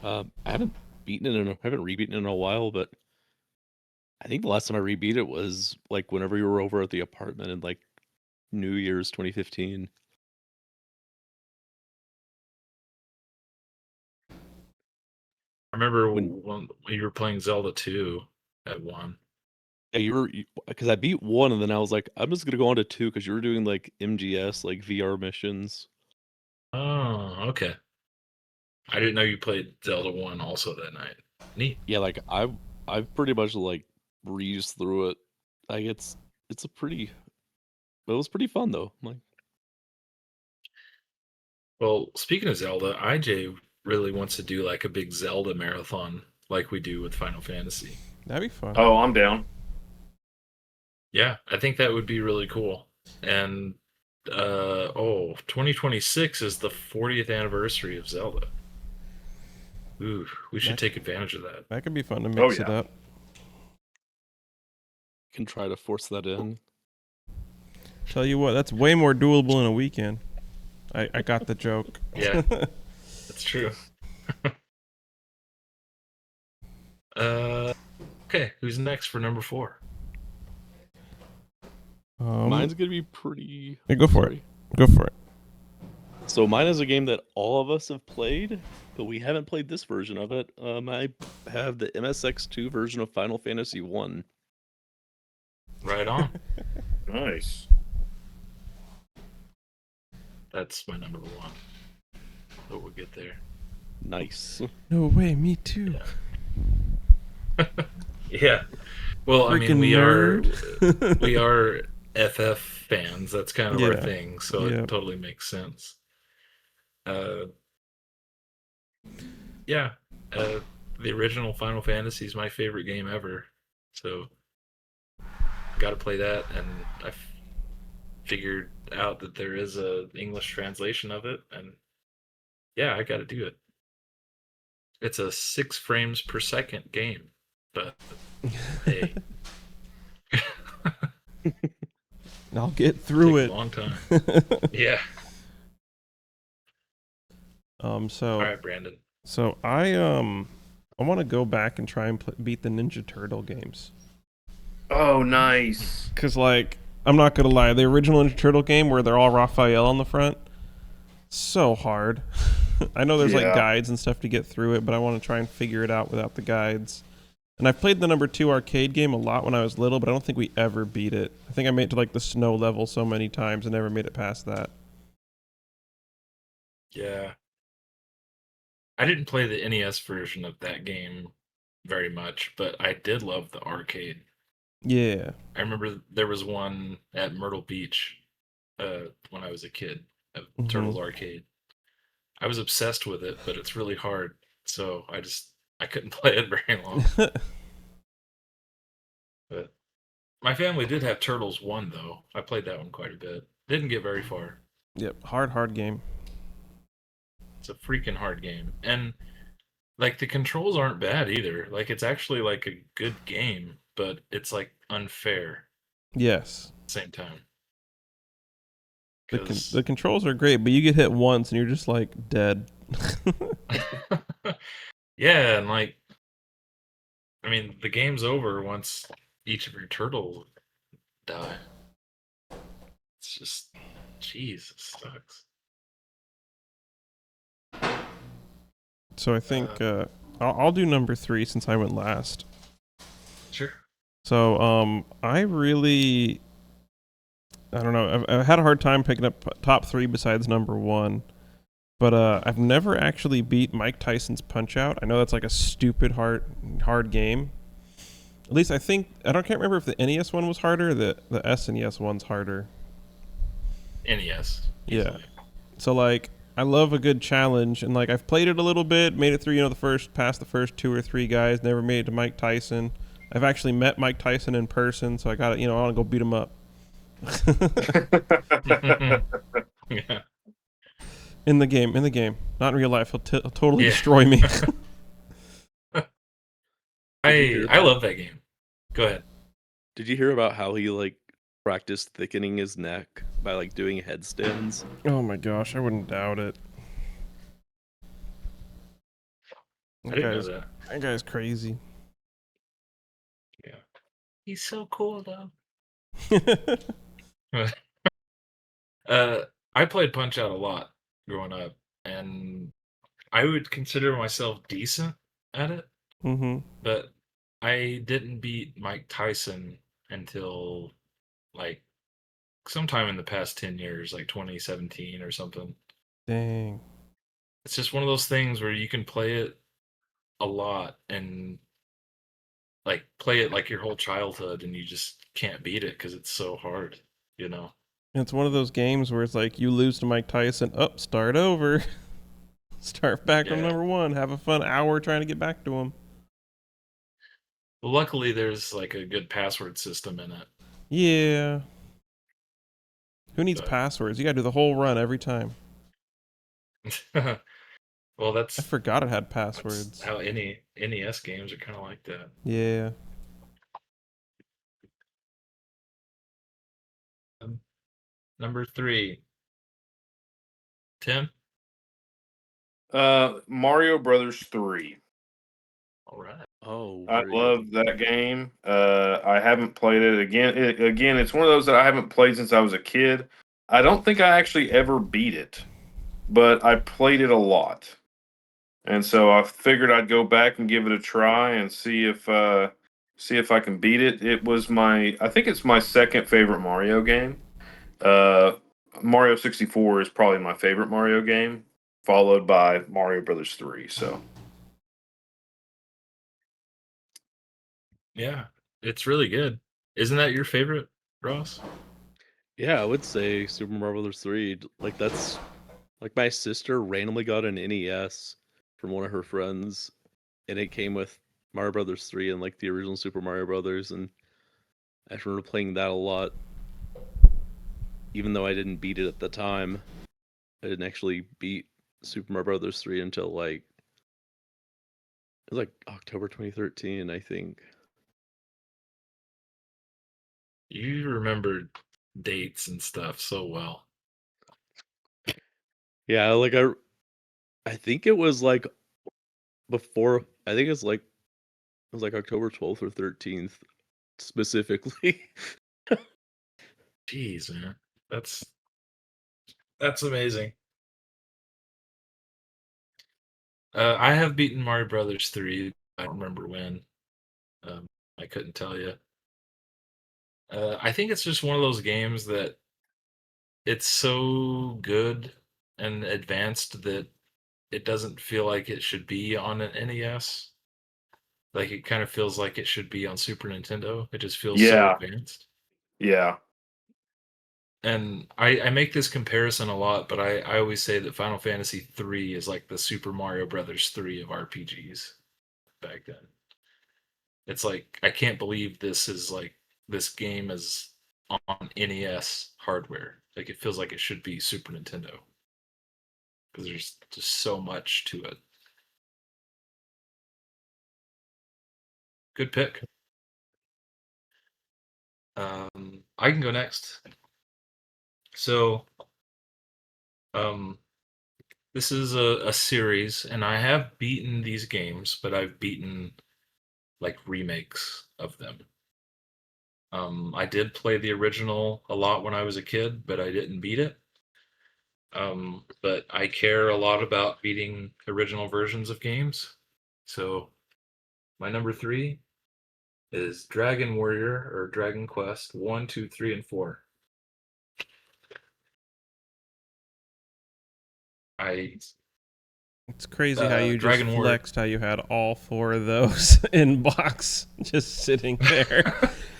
C: I haven't rebeaten it in a while, but I think the last time I rebeat it was like whenever you were over at the apartment in like New Year's 2015.
A: I remember
C: When
A: when you were playing Zelda 2 at 1.
C: yeah, because I beat one and then I was like, I'm just gonna go on to two because you were doing like MGS like VR missions.
A: Oh, okay. I didn't know you played Zelda 1 also that night. Neat.
C: Yeah, like I've pretty much like breezed through it. Like it's a pretty it was pretty fun though. Like
A: Well, speaking of Zelda, IJ really wants to do like a big Zelda marathon like we do with Final Fantasy.
B: That'd be fun.
D: Oh, I'm down.
A: Yeah, I think that would be really cool. And 2026 is the 40th anniversary of Zelda. Ooh, we should take advantage of that.
B: That could be fun to mix it
D: yeah.
B: up.
C: can try to force that in.
B: Tell you what, that's way more doable in a weekend. I got the joke.
A: Yeah, that's true. Okay, who's next for number 4?
C: Mine's gonna be pretty.
B: Yeah, go for it. Go for it.
C: So mine is a game that all of us have played, but we haven't played this version of it. I have the MSX2 version of Final Fantasy 1.
A: Right on.
D: Nice.
A: That's my number one. But we'll get there.
C: Nice.
B: No way, me too.
A: Yeah. Well, I mean,
B: Freaking
A: we are FF fans. That's kind of our
B: Yeah.
A: thing, so
B: Yeah.
A: it totally makes sense. Yeah. The original Final Fantasy is my favorite game ever. So, got to play that, and I figured out that there is a English translation of it, and yeah, I got to do it. It's a 6 frames per second game, but hey,
B: I'll get through
A: take
B: it.
A: a long time. Yeah.
B: So
A: All right, Brandon.
B: So I want to go back and try and beat the Ninja Turtle games.
D: Oh, nice.
B: Cause like I'm not gonna lie, the original Ninja Turtle game where they're all Raphael on the front, so hard. I know there's like
D: Yeah.
B: guides and stuff to get through it, but I want to try and figure it out without the guides. And I've played the number 2 arcade game a lot when I was little, but I don't think we ever beat it. I think I made it to like the snow level so many times and never made it past that.
A: Yeah. I didn't play the NES version of that game very much, but I did love the arcade.
B: Yeah.
A: I remember there was one at Myrtle Beach when I was a kid, a
B: Mhm.
A: Turtles arcade. I was obsessed with it, but it's really hard, so I couldn't play it very long. But my family did have Turtles 1, though. I played that one quite a bit. Didn't get very far.
B: Yep. Hard game.
A: It's a freaking hard game. And like the controls aren't bad either. Like it's actually like a good game, but it's like unfair
B: Yes.
A: at the same time.
B: The controls are great, but you get hit once and you're just like dead.
A: Yeah, and like I mean the game's over once each of your turtles die. It's just jeez, it sucks.
B: So I think I'll do number 3 since I went last.
A: Sure.
B: So I don't know. I've had a hard time picking up top 3 besides number 1. But I've never actually beat Mike Tyson's Punch-Out. I know that's like a stupid hard game. At least I can't remember if the NES one was harder or the SNES one's harder.
A: NES.
B: Yeah.
A: Easily.
B: So like I love a good challenge, and like I've played it a little bit, made it through past the first 2 or 3 guys, never made it to Mike Tyson. I've actually met Mike Tyson in person, so I got I want to go beat him up.
A: Yeah.
B: In the game, not in real life. He'll totally
A: Yeah.
B: destroy me.
A: I love that game. Go ahead.
C: Did you hear about how he like practiced thickening his neck by like doing headstands?
B: Oh my gosh, I wouldn't doubt it.
A: I didn't know that.
B: That guy's crazy.
A: Yeah. He's so cool though. I played Punch Out a lot growing up, and I would consider myself decent at it,
B: Mm-hmm.
A: but I didn't beat Mike Tyson until like sometime in the past 10 years, like 2017 or something.
B: Dang.
A: It's just one of those things where you can play it a lot and like play it like your whole childhood, and you just can't beat it because it's so hard, you know?
B: It's one of those games where it's like you lose to Mike Tyson, start over. Start back from
A: Yeah.
B: number 1. Have a fun hour trying to get back to him.
A: Well, luckily there's like a good password system in it.
B: Yeah. Who needs
A: But-
B: passwords? You gotta do the whole run every time.
A: Well, that's
B: I forgot it had
A: that's
B: passwords.
A: how any NES games are kind of like that.
B: Yeah.
A: Number 3, Tim.
D: Mario Brothers 3.
A: All right.
C: Oh,
D: I
C: very
D: love
C: good.
D: that game. I haven't played it again. It's one of those that I haven't played since I was a kid. I don't think I actually ever beat it. but I played it a lot. And so I figured I'd go back and give it a try and see if I can beat it. I think it's my second favorite Mario game. Uh, Mario 64 is probably my favorite Mario game, followed by Mario Brothers 3. So
A: Yeah, it's really good. Isn't that your favorite, Ross?
C: Yeah, I would say Super Mario Brothers 3. Like that's like my sister randomly got an NES from one of her friends, and it came with Mario Brothers 3 and like the original Super Mario Brothers, and I remember playing that a lot. Even though I didn't beat it at the time, I didn't actually beat Super Mario Brothers 3 until like it was like October 2013, I think.
A: You remember dates and stuff so well.
C: Yeah, like I think it was like before. I think it was like October 12th or 13th specifically.
A: Jeez, man, that's that's amazing. I have beaten Mario Brothers 3. I don't remember when. Um, I couldn't tell you. I think it's just one of those games that it's so good and advanced that it doesn't feel like it should be on an NES. Like it kind of feels like it should be on Super Nintendo. It just feels so
D: yeah,
A: advanced.
D: yeah,
A: And I make this comparison a lot, but I always say that Final Fantasy 3 is like the Super Mario Brothers 3 of RPGs back then. It's like I can't believe this game is on NES hardware. Like it feels like it should be Super Nintendo because there's just so much to it. Good pick. I can go next. So, um, this is a series, and I have beaten these games, but I've beaten like remakes of them. I did play the original a lot when I was a kid, but I didn't beat it. But I care a lot about beating original versions of games. So my number three is Dragon Warrior or Dragon Quest 1, 2, 3, and 4. I
B: It's crazy how you just
A: Dragon Warrior.
B: flexed how you had all four of those in box just sitting there.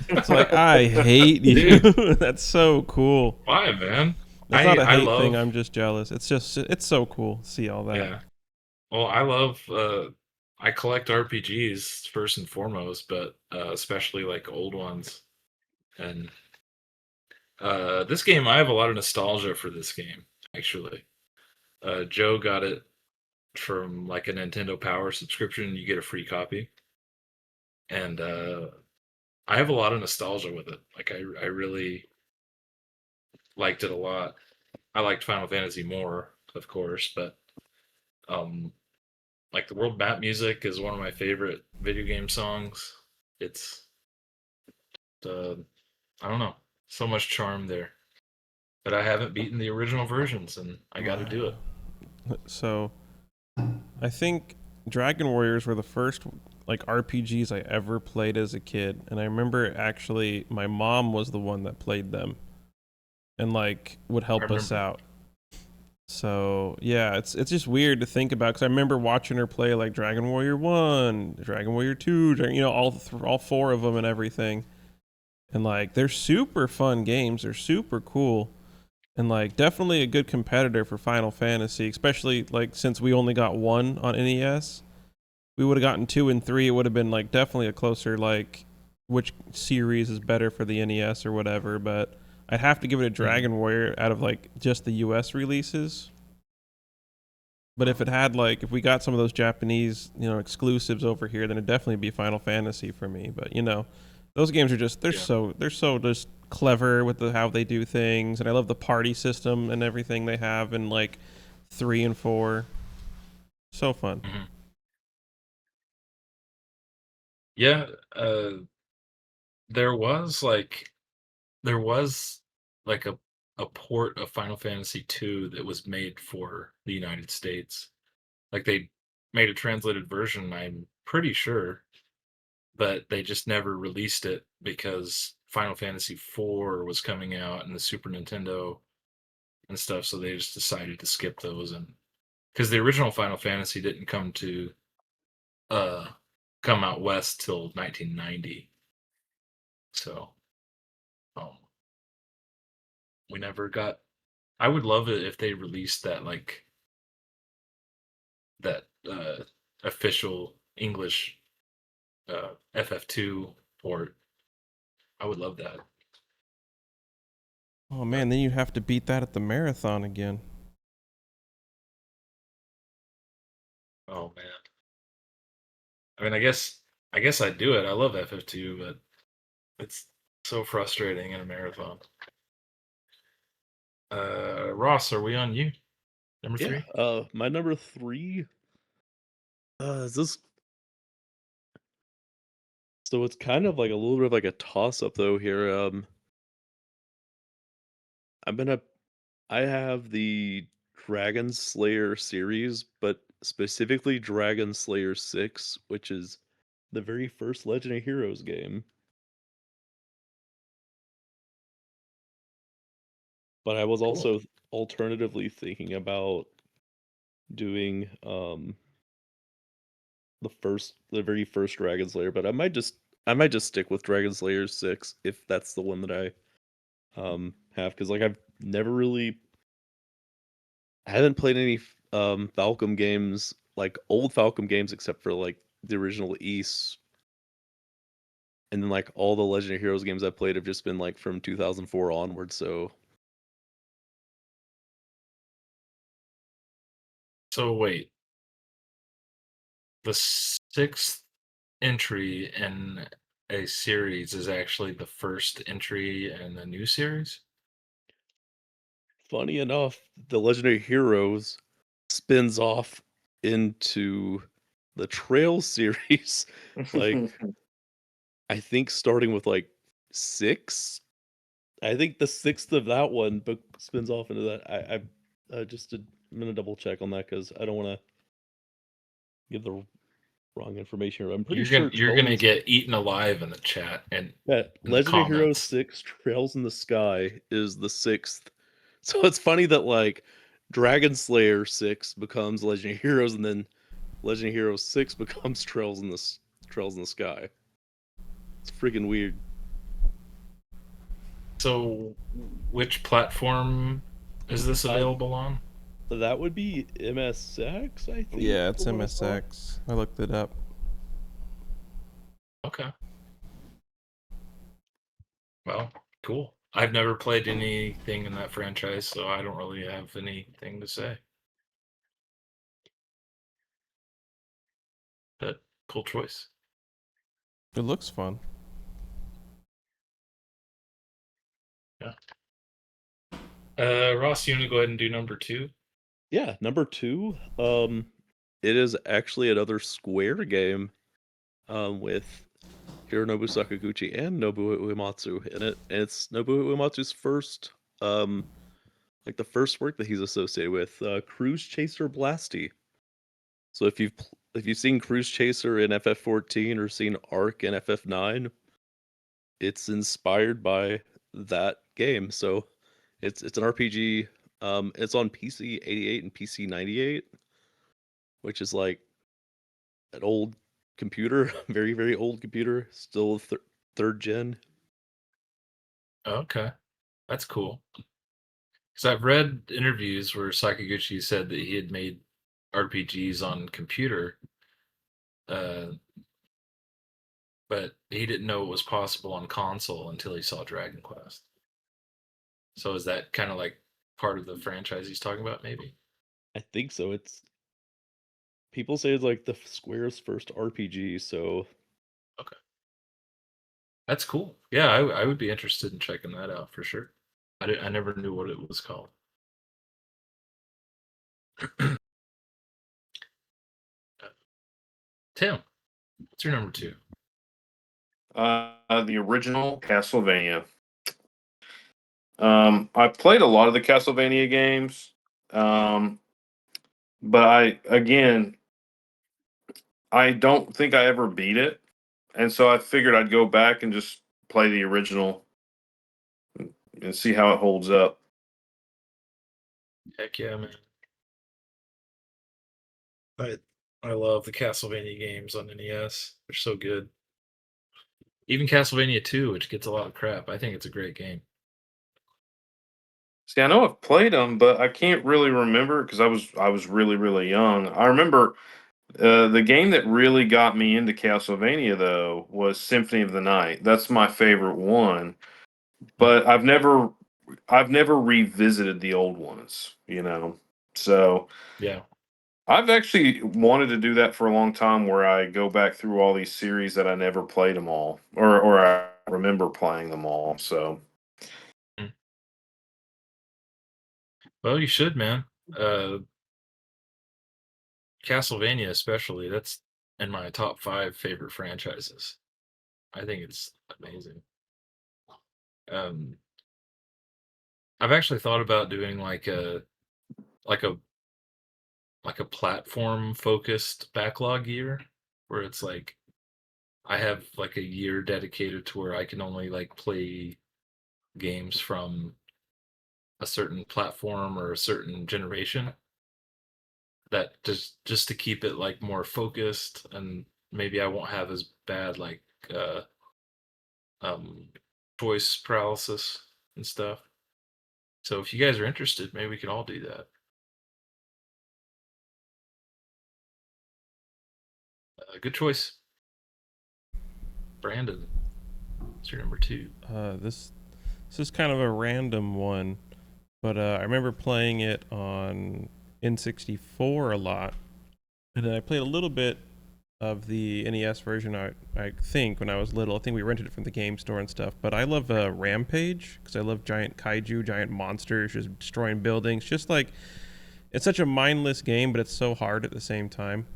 B: It's like I hate you.
A: Dude,
B: That's so cool.
A: why, man?
B: That's not a
A: I
B: hate thing.
A: love
B: I'm just jealous. It's so cool to see all that.
A: yeah. Well, I love I collect RPGs first and foremost, but especially like old ones. And this game, I have a lot of nostalgia for this game, actually. Joe got it from like a Nintendo Power subscription. You get a free copy. And I have a lot of nostalgia with it. Like I really liked it a lot. I liked Final Fantasy more, of course, but um like the world map music is one of my favorite video game songs. It's uh I don't know, so much charm there. But I haven't beaten the original versions and I got to do it.
B: So I think Dragon Warriors were the first like RPGs I ever played as a kid, and I remember actually my mom was the one that played them and like would
A: I
B: help us
A: remember.
B: out. So yeah, it's just weird to think about because I remember watching her play like Dragon Warrior 1, Dragon Warrior 2, all four of them and everything. And like they're super fun games. They're super cool. And like definitely a good competitor for Final Fantasy, especially like since we only got one on NES. We would have gotten 2 and 3. It would have been like definitely a closer like which series is better for the NES or whatever, but I'd have to give it a
A: Mhm.
B: Dragon Warrior out of like just the US releases. But if it had like if we got some of those Japanese, exclusives over here, then it'd definitely be Final Fantasy for me. But those games are just
A: Yeah.
B: they're so just clever with how they do things, and I love the party system and everything they have in like 3 and 4. So fun.
A: Mhm. Yeah, uh there was like there was like a a port of Final Fantasy II that was made for the United States. Like they made a translated version, I'm pretty sure, but they just never released it because Final Fantasy IV was coming out and the Super Nintendo and stuff, so they just decided to skip those. And because the original Final Fantasy didn't uh come out west till 1990, so um we never got. I would love it if they released that, like that official English FF2 port. I would love that.
B: Oh man, then you have to beat that at the marathon again.
A: Oh man. I mean, I guess I'd do it. I love FF2, but it's so frustrating in a marathon. Ross, are we on you? Number
C: Yeah.
A: 3?
C: My number 3. Is this? So it's kind of like a little bit of like a toss up though here. I'm gonna. I have the Dragon Slayer series, but specifically Dragon Slayer 6, which is the very first Legend of Heroes game. But I was
A: Cool.
C: also alternatively thinking about doing the very first Dragon Slayer, but I might just stick with Dragon Slayer 6 if that's the one that I have, because like I haven't played any Falcom games, like old Falcom games, except for like the original East, and then like all the Legend of Heroes games I've played have just been like from 2004 onward. So
A: So wait, the 6th entry in a series is actually the first entry in a new series?
C: funny enough, the Legend of Heroes spins off into the Trail series, like I think starting with like 6. I think the 6th of that one book spins off into that. I'm gonna double check on that because I don't want to give the wrong information here. I'm pretty sure
A: You're gonna
C: Trails.
A: get eaten alive in the chat and
C: Yeah,
A: in the
C: Legend of Heroes
A: comments.
C: 6 Trails in the Sky is the 6th. So it's funny that like Dragon Slayer 6 becomes Legend of Heroes, and then Legend of Heroes 6 becomes Trails in the Sky. It's freaking weird.
A: So, which platform is this
C: Uh,
A: available on?
C: that would be MSX, I think.
B: Yeah, it's
C: from what I saw.
B: MSX. I looked it up.
A: Okay. Well, cool. I've never played anything in that franchise, so I don't really have anything to say. But cool choice.
B: It looks fun.
A: Yeah. Ross, you want to go ahead and do number 2?
C: Yeah, number 2. It is actually another Square game, with Hironobu Sakaguchi and Nobuo Uematsu in it, and it's Nobuo Uematsu's first, like the first work that he's associated with, Cruise Chaser Blasty. So if you've seen Cruise Chaser in FF14 or seen Arc in FF9, it's inspired by that game. So it's an RPG. It's on PC 88 and PC 98, which is like an old computer, very very old computer, still third gen.
A: Okay. That's cool. Because I've read interviews where Sakaguchi said that he had made RPGs on computer, uh, but he didn't know it was possible on console until he saw Dragon Quest. So is that kind of like part of the franchise he's talking about, maybe?
C: I think so. It's People say it's like the Square's first RPG. So
A: Okay. That's cool. Yeah, I would be interested in checking that out for sure. I never knew what it was called. Tim, what's your number 2?
D: The original Castlevania. I played a lot of the Castlevania games, but I don't think I ever beat it, and so I figured I'd go back and just play the original and see how it holds up.
A: Heck yeah, man. I I love the Castlevania games on NES. They're so good. Even Castlevania 2, which gets a lot of crap. I think it's a great game.
D: See, I know I've played them, but I can't really remember because I was really really young. I remember the game that really got me into Castlevania though was Symphony of the Night. That's my favorite one, but I've never revisited the old ones. So
A: Yeah.
D: I've actually wanted to do that for a long time where I go back through all these series that I never played them all or I remember playing them all. So
A: Mm. Well, you should, man. Castlevania, especially, that's in my top 5 favorite franchises. I think it's amazing. Um, I've actually thought about doing like a like a platform focused backlog year where it's like I have like a year dedicated to where I can only like play games from a certain platform or a certain generation, that just to keep it like more focused, and maybe I won't have as bad like uh um choice paralysis and stuff. So if you guys are interested, maybe we can all do that. Good choice, Brandon. It's your number 2.
B: This is kind of a random one, but I remember playing it on N64 a lot, and then I played a little bit of the NES version. I think when I was little, I think we rented it from the game store and stuff. But I love Rampage because I love giant kaiju, giant monsters just destroying buildings. Just like it's such a mindless game, but it's so hard at the same time.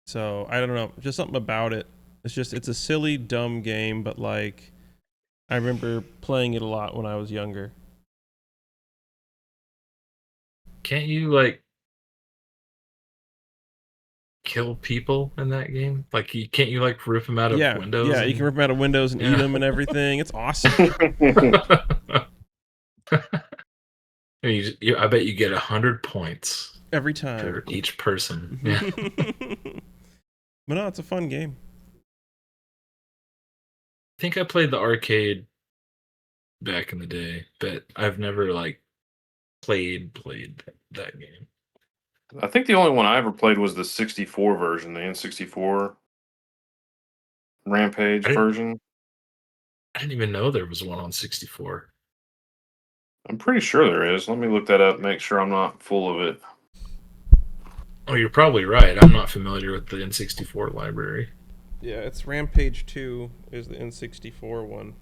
B: So I don't know, just something about it. It's a silly, dumb game, but like I remember playing it a lot when I was younger.
A: Can't you like kill people in that game? Like, can't you like rip them out of
B: Yeah,
A: windows?
B: yeah, you can rip them out of windows and eat
A: Yeah.
B: them and everything. It's awesome.
A: I bet you get 100 points
B: Every time.
A: for each person. Yeah.
B: But no, it's a fun game.
A: I think I played the arcade back in the day, but I've never like played that game.
D: I think the only one I ever played was the 64 version, the N64 Rampage
A: I didn't
D: version.
A: I didn't even know there was one on 64.
D: I'm pretty sure there is. Let me look that up, make sure I'm not full of it.
A: Oh, you're probably right. I'm not familiar with the N64 library.
B: Yeah, it's Rampage 2 is the N64 one,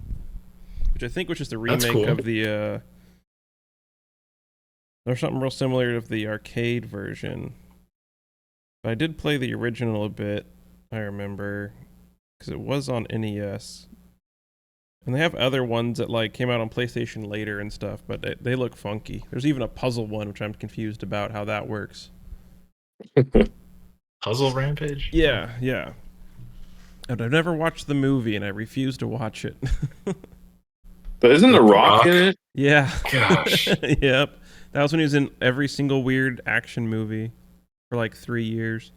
B: which I think was just a
A: That's
B: remake
A: cool.
B: of the there's something real similar to the arcade version. But I did play the original a bit, I remember, because it was on NES. And they have other ones that like came out on PlayStation later and stuff, but they look funky. There's even a puzzle one, which I'm confused about how that works.
A: Puzzle Rampage?
B: Yeah, yeah. And I've never watched the movie, and I refuse to watch it.
D: But isn't The
A: With The
D: Rock
A: Rock?
D: in it?
B: Yeah.
A: Gosh.
B: Yep. That was when he was in every single weird action movie for like 3 years.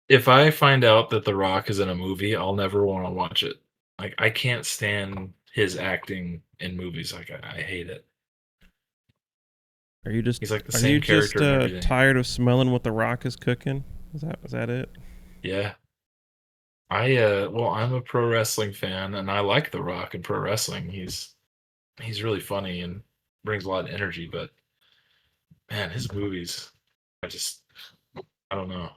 A: If I find out that The Rock is in a movie, I'll never want to watch it. Like, I can't stand his acting in movies. Like, I hate it.
B: Are you just
A: He's like the
B: are
A: same
B: you just
A: character and everything.
B: tired of smelling what the Rock is cooking? Is that it?
A: Yeah. Well, I'm a pro wrestling fan, and I like The Rock in pro wrestling. He's really funny and brings a lot of energy, but man, his movies, I just I don't know.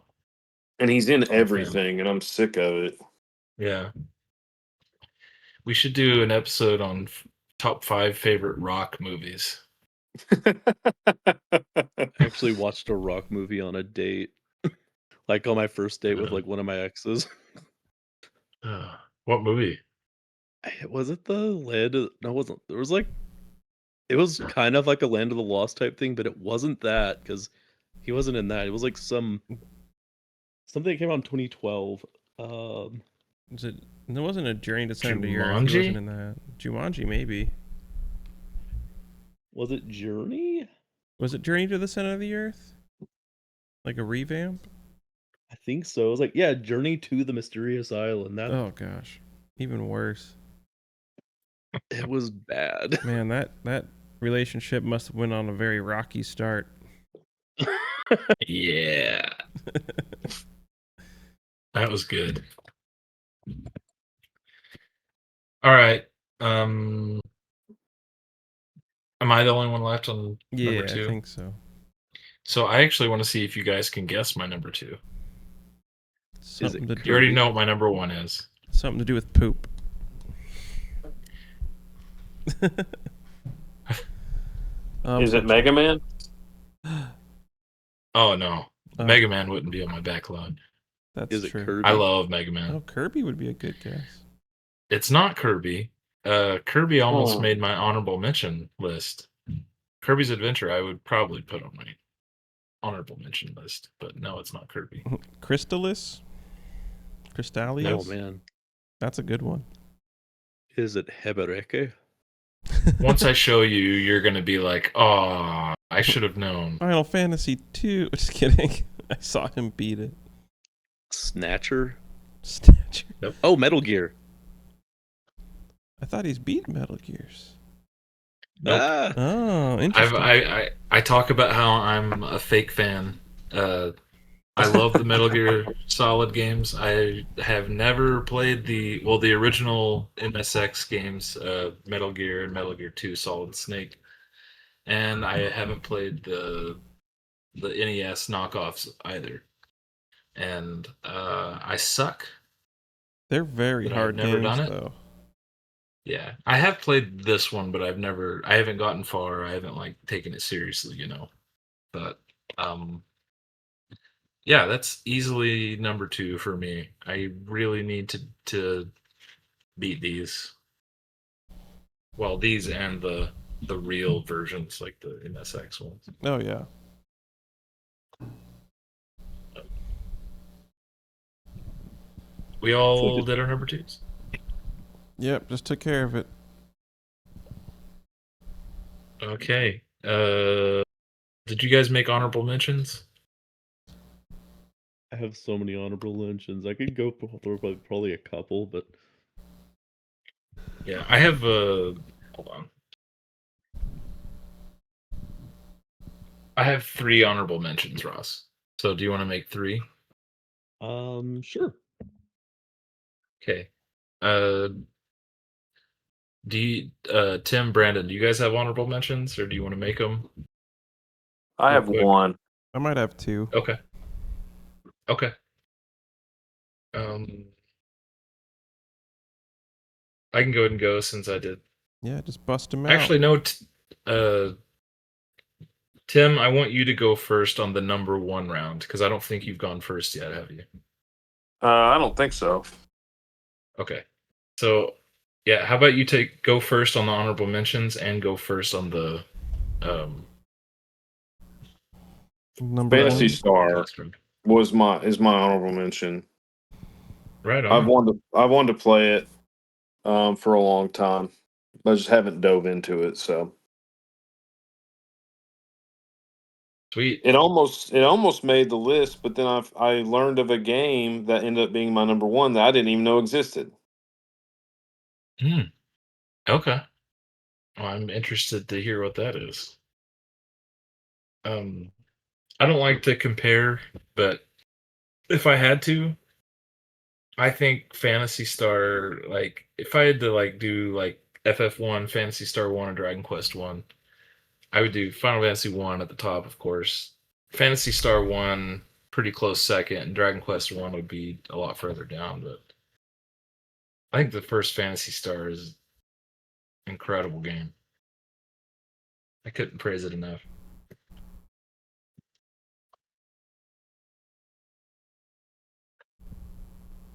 D: And he's in
A: I'm a fan.
D: everything, and I'm sick of it.
A: Yeah. We should do an episode on top 5 favorite Rock movies.
C: I actually watched a rock movie on a date, like on my first date with like one of my exes.
A: What movie?
C: Was it the Land of, no, it wasn't. There was like, it was kind of like a Land of the Lost type thing, but it wasn't that because he wasn't in that. It was like something that came out in 2012. Um,
B: Was it? There wasn't a Journey to Center of the Earth. He wasn't
A: Jumanji?
B: in that. Jumanji, maybe.
C: was it Journey?
B: Was it Journey to the Center of the Earth? Like a revamp?
C: I think so. It was like, yeah, Journey to the Mysterious Island. That
B: Oh gosh, even worse.
C: it was bad.
B: Man, that relationship must have went on a very rocky start.
A: Yeah, that was good. All right. Am I the only one left on number
B: Yeah, I
A: 2?
B: think so.
A: So I actually want to see if you guys can guess my number 2.
B: Something to
A: You already
C: Kirby?
A: know what my number 1 is.
B: something to do with poop.
D: Is it Mega Man?
A: Oh no,
B: Oh.
A: Mega Man wouldn't be on my backlog.
B: That's
C: Is it
B: true.
C: Kirby?
A: I love Mega Man.
B: Oh, Kirby would be a good guess.
A: It's not Kirby. Kirby almost
D: Oh.
A: made my honorable mention list. Kirby's Adventure I would probably put on my honorable mention list, but no, it's not Kirby.
B: Crystalis? Crystallius?
C: Oh man,
B: That's a good one.
C: is it Hebereke?
A: Once I show you, you're gonna be like, "Oh, I should have known."
B: Final Fantasy 2. Just kidding. I saw him beat it.
C: Snatcher?
B: Snatcher.
C: Oh, Metal Gear.
B: I thought he's beat Metal Gears.
A: Nope.
C: Ah,
B: Oh, interesting.
A: I talk about how I'm a fake fan. I love the Metal Gear Solid games. I have never played the original MSX games, Metal Gear and Metal Gear 2 Solid Snake, and I haven't played the NES knockoffs either. And I suck.
B: They're very
A: But I've
B: hard
A: never
B: games,
A: done it.
B: though.
A: Yeah, I have played this one, but I haven't gotten far. I haven't like taken it seriously, But yeah, that's easily number 2 for me. I really need to beat these. Well, these and the real versions, like the MSX ones.
B: Oh, yeah.
A: We all did our number 2s.
B: Yep, just took care of it.
A: Okay. Did you guys make honorable mentions?
C: I have so many honorable mentions. I could go through probably a couple, but
A: Yeah, I have hold on. I have 3 honorable mentions, Ross. So do you want to make 3?
C: sure.
A: Okay. Tim, Brandon, do you guys have honorable mentions, or do you want to make them?
D: I
A: Real
D: have
A: quick.
D: one.
B: I might have 2.
A: Okay. Um, I can go ahead and go since I did.
B: Yeah, just bust him out.
A: Actually, no. Tim, I want you to go first on the number 1 round because I don't think you've gone first yet, have you?
D: I don't think so.
A: Okay. So, yeah, how about you go first on the honorable mentions and go first on the
B: Number
D: Fantasy
B: 1.
D: Star is my honorable mention.
A: Right on.
D: I wanted to play it for a long time. I just haven't dove into it, so
A: Sweet.
D: it almost made the list, but then I learned of a game that ended up being my number 1 that I didn't even know existed.
A: Okay. Well, I'm interested to hear what that is. I don't like to compare, but if I had to, I think Fantasy Star, like, if I had to like do like FF1, Fantasy Star 1, or Dragon Quest 1, I would do Final Fantasy 1 at the top, of course. Fantasy Star 1, pretty close second, and Dragon Quest 1 would be a lot further down, but I think the first Fantasy Star is an incredible game. I couldn't praise it enough.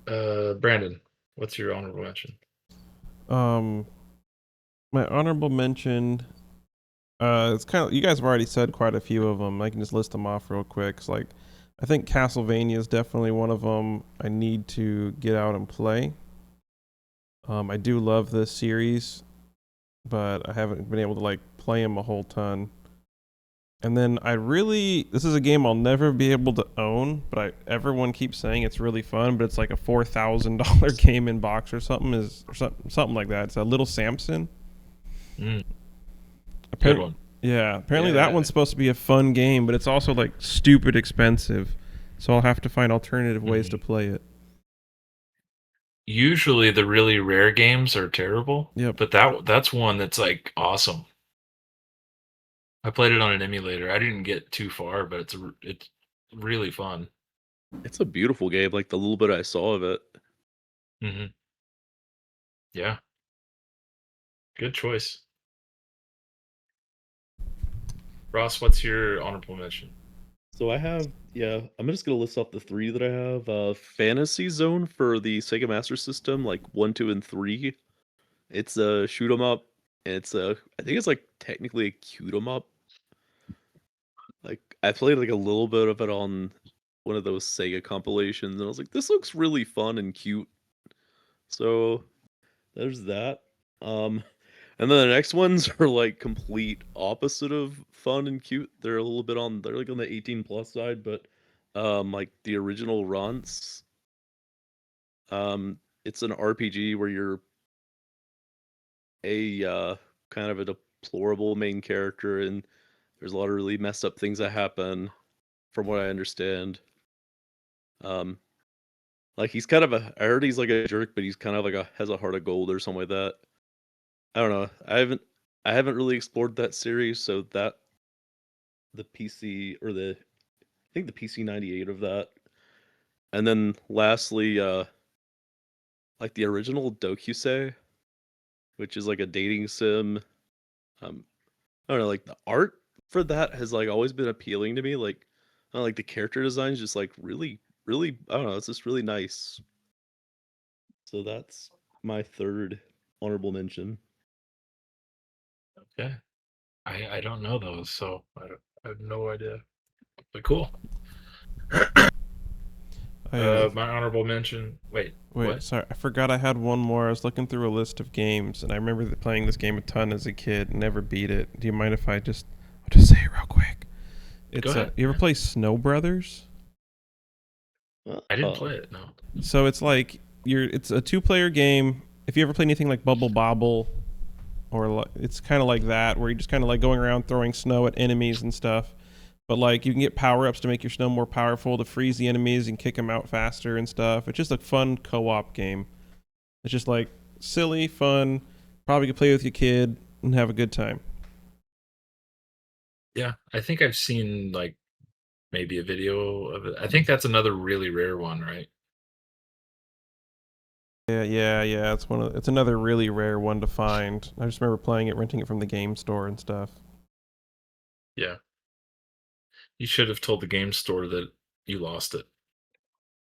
A: Brandon, what's your honorable mention?
B: Um, my honorable mention. It's kind of you guys have already said quite a few of them. I can just list them off real quick. It's like, I think Castlevania is definitely one of them. I need to get out and play. I do love this series, but I haven't been able to like play them a whole ton. And then this is a game I'll never be able to own, but everyone keeps saying it's really fun, but it's like a $4,000 game in box or something something like that. It's a Little Samson.
A: Good
B: Apparently,
A: one.
B: yeah, apparently
A: Yeah.
B: that one's supposed to be a fun game, but it's also like stupid expensive. So I'll have to find alternative ways to play it.
A: Usually the really rare games are terrible.
B: Yep.
A: But that's one that's like awesome. I played it on an emulator. I didn't get too far, but it's really fun.
C: It's a beautiful game. Like the little bit I saw of it.
A: Hmm. Yeah. Good choice. Ross, what's your honorable mention?
C: So I have, I'm just gonna list off the three that I have. Fantasy Zone for the Sega Master System, like 1, 2, and 3. It's a shoot 'em up. It's I think it's like technically a cute 'em up. Like I played like a little bit of it on one of those Sega compilations, and I was like, this looks really fun and cute. So there's that. Um, and then the next ones are like complete opposite of fun and cute. They're a little bit they're like on the 18 plus side, but like the original Runts. It's an RPG where you're a kind of a deplorable main character, and there's a lot of really messed up things that happen, from what I understand. Um, like he's kind of I heard he's like a jerk, but he's kind of like has a heart of gold or something like that. I don't know. I haven't really explored that series, so that the PC or I think the PC 98 of that. And then lastly, like the original Dokusei, which is like a dating sim. Um, I don't know, like the art for that has like always been appealing to me. Like, I don't know, like the character design is just like really, really. I don't know. It's just really nice. So that's my third honorable mention.
A: Okay. I don't know those, so I have no idea. But cool. My honorable mention. Wait, what?
B: Sorry, I forgot I had one more. I was looking through a list of games, and I remember playing this game a ton as a kid and never beat it. Do you mind if I'll just say it real quick? It's
A: Go ahead.
B: You ever play Snow Brothers?
A: I didn't play it. No.
B: So it's like it's a 2-player game. If you ever play anything like Bubble Bobble, or it's kind of like that, where you're just kind of like going around throwing snow at enemies and stuff. But like you can get power ups to make your snow more powerful, to freeze the enemies and kick them out faster and stuff. It's just a fun co-op game. It's just like silly, fun. Probably could play with your kid and have a good time.
A: Yeah, I think I've seen like maybe a video of it. I think that's another really rare one, right?
B: Yeah. It's another really rare one to find. I just remember playing it, renting it from the game store and stuff.
A: Yeah. You should have told the game store that you lost it.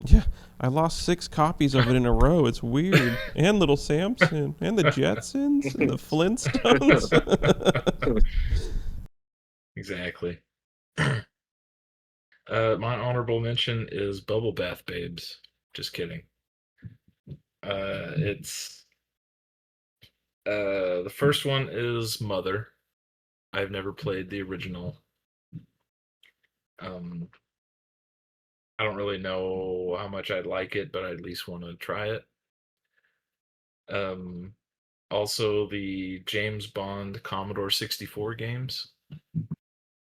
B: Yeah, I lost 6 copies of it in a row. It's weird. And Little Samson, and the Jetsons, and the Flintstones.
A: Exactly. My honorable mention is Bubble Bath Babes. Just kidding. It's the first one is Mother. I've never played the original. I don't really know how much I'd like it, but I at least want to try it. Also the James Bond Commodore 64 games.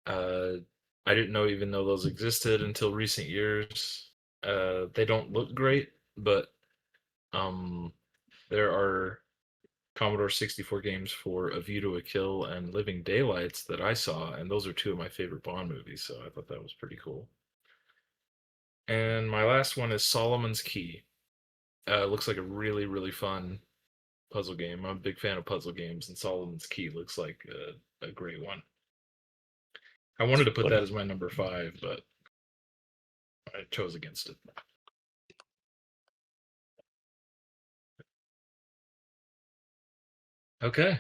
A: I didn't know even though those existed until recent years. They don't look great, but there are Commodore 64 games for A View to a Kill and Living Daylights that I saw, and those are two of my favorite Bond movies, so I thought that was pretty cool. And my last one is Solomon's Key. Looks like a really, really fun puzzle game. I'm a big fan of puzzle games, and Solomon's Key looks like a great one. I wanted to put that as my number 5, but I chose against it. Okay.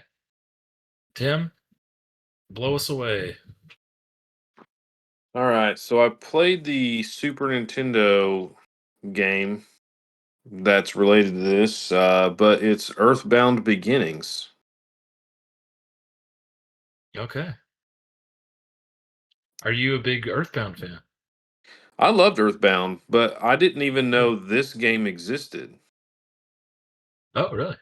A: Tim, blow us away.
D: All right, so I played the Super Nintendo game that's related to this, but it's Earthbound Beginnings.
A: Okay. Are you a big Earthbound fan?
D: I loved Earthbound, but I didn't even know this game existed.
A: Oh, really?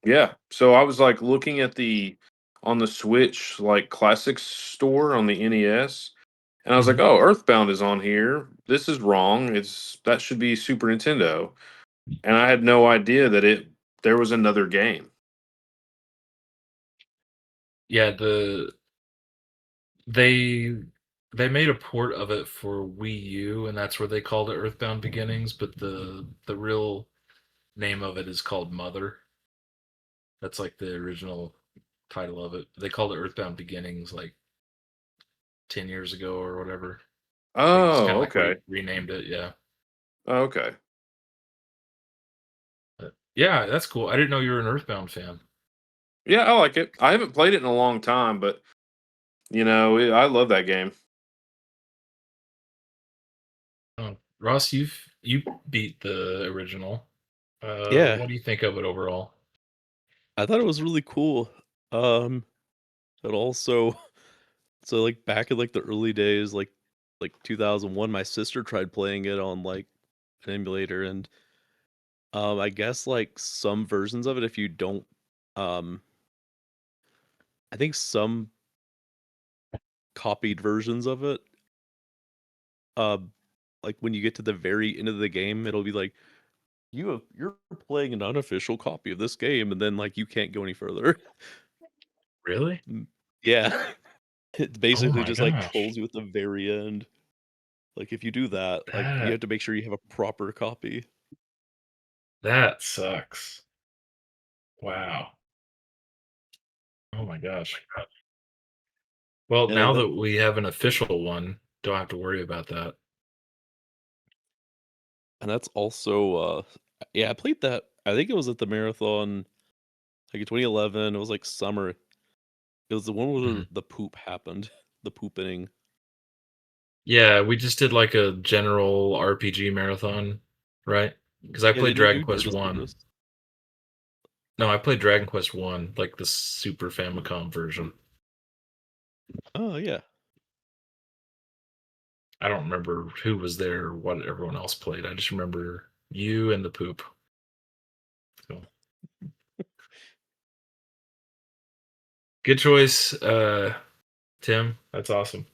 D: Yeah, so I was like looking at the on the Switch like classics store on the NES, and I was like,
A: Mhm.
D: "Oh, Earthbound is on here. This is wrong. That should be Super Nintendo." And I had no idea that it there was another game.
A: Yeah, they they made a port of it for Wii U, and that's where they called it Earthbound Beginnings, but the real name of it is called Mother. That's like the original title of it. They called it Earthbound Beginnings like 10 years ago or whatever. They just kind
D: Oh,
A: of like
D: okay.
A: renamed it, yeah.
D: Okay.
A: But yeah, that's cool. I didn't know you were an Earthbound fan.
D: Yeah, I like it. I haven't played it in a long time, but I love that game.
A: Oh, Ross, you beat the original.
C: Yeah,
A: What do you think of it overall?
C: I thought it was really cool. Um, but also, so like back in like the early days, like 2001, my sister tried playing it on like an emulator, and I guess like some versions of it, if you don't, um, I think some copied versions of it, uh, like when you get to the very end of the game, it'll be like you're playing an unofficial copy of this game, and then like you can't go any further.
A: Really?
C: Yeah, it
A: Oh
C: basically
A: my
C: just like
A: gosh.
C: trolls you at the very end. Like if you do that, like you
A: That
C: have to make sure you have a proper copy.
A: that sucks. Wow. Oh my gosh. Well,
C: And
A: now
C: that
A: that we have an official one, don't have to worry about that.
C: and that's also yeah, I played that. I think it was at the marathon like in 2011. It was like summer. It was the one where
A: Mhm.
C: the poop happened. The pooping.
A: Yeah, we just did like a general RPG marathon, right? Because I
C: Yeah, they
A: played
C: didn't
A: Dragon
C: do
A: Quest
C: Data
A: 1.
C: Service.
A: No, I played Dragon Quest 1, like the Super Famicom version.
C: Oh yeah.
A: I don't remember who was there or what everyone else played. I just remember you and the poop. So, good choice, Tim. That's awesome.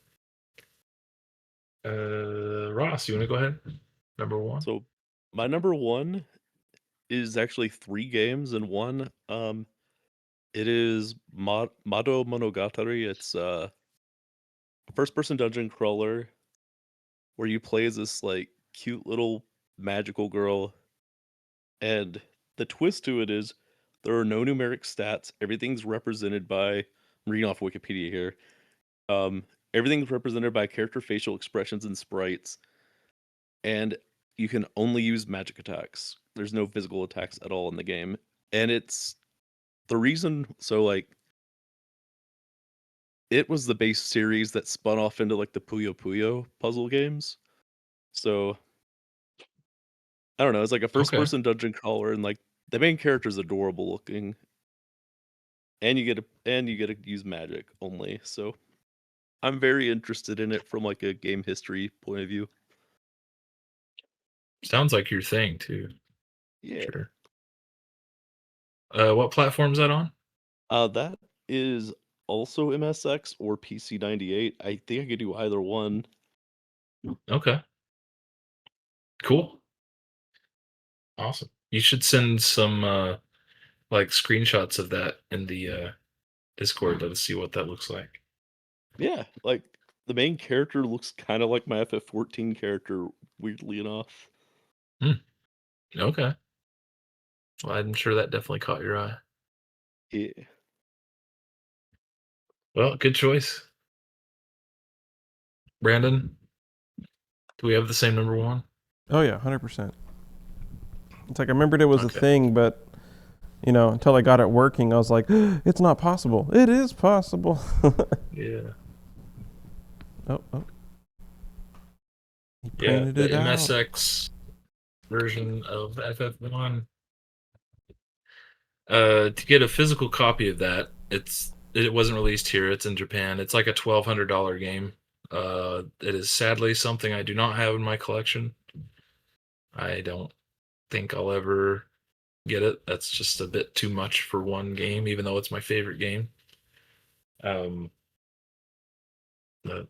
A: Ross, you want to go ahead? Number one.
C: So my number one is actually three games in one. It is Mado Monogatari. It's a first person dungeon crawler where you play as this like cute little magical girl, and the twist to it is there are no numeric stats. Everything's represented by I'm reading off Wikipedia here. Um Everything's represented by character facial expressions and sprites, and you can only use magic attacks. There's no physical attacks at all in the game. And it's the reason so like it was the base series that spun off into like the Puyo Puyo puzzle games. So I don't know, it's like a first
A: Okay.
C: person dungeon crawler, and like the main character is adorable looking, and you get to use magic only. So I'm very interested in it from like a game history point of view.
A: Sounds like your thing too.
C: Yeah.
A: Sure. What platform's that on?
C: That is also MSX or PC 98. I think I could do either one.
A: Okay. Cool. Awesome. You should send some like screenshots of that in the Discord. Let us see what that looks like.
C: Yeah, like the main character looks kind of like my FF14 character, weirdly enough.
A: Hmm. Okay. Well, I'm sure that definitely caught your eye.
C: Yeah.
A: Well, good choice. Brandon, do we have the same number 1?
B: Oh yeah, 100%. It's like I remembered it was a
A: Okay.
B: thing, but You know, until I got it working, I was like, it's not possible. It is possible.
A: Yeah.
B: Oh. He
A: Yeah,
B: printed
A: the
B: it out.
A: MSX version of FF1. To get a physical copy of that, it wasn't released here. It's in Japan. It's like a $1,200 game. It is sadly something I do not have in my collection. I don't think I'll ever get it. That's just a bit too much for one game, even though it's my favorite game. But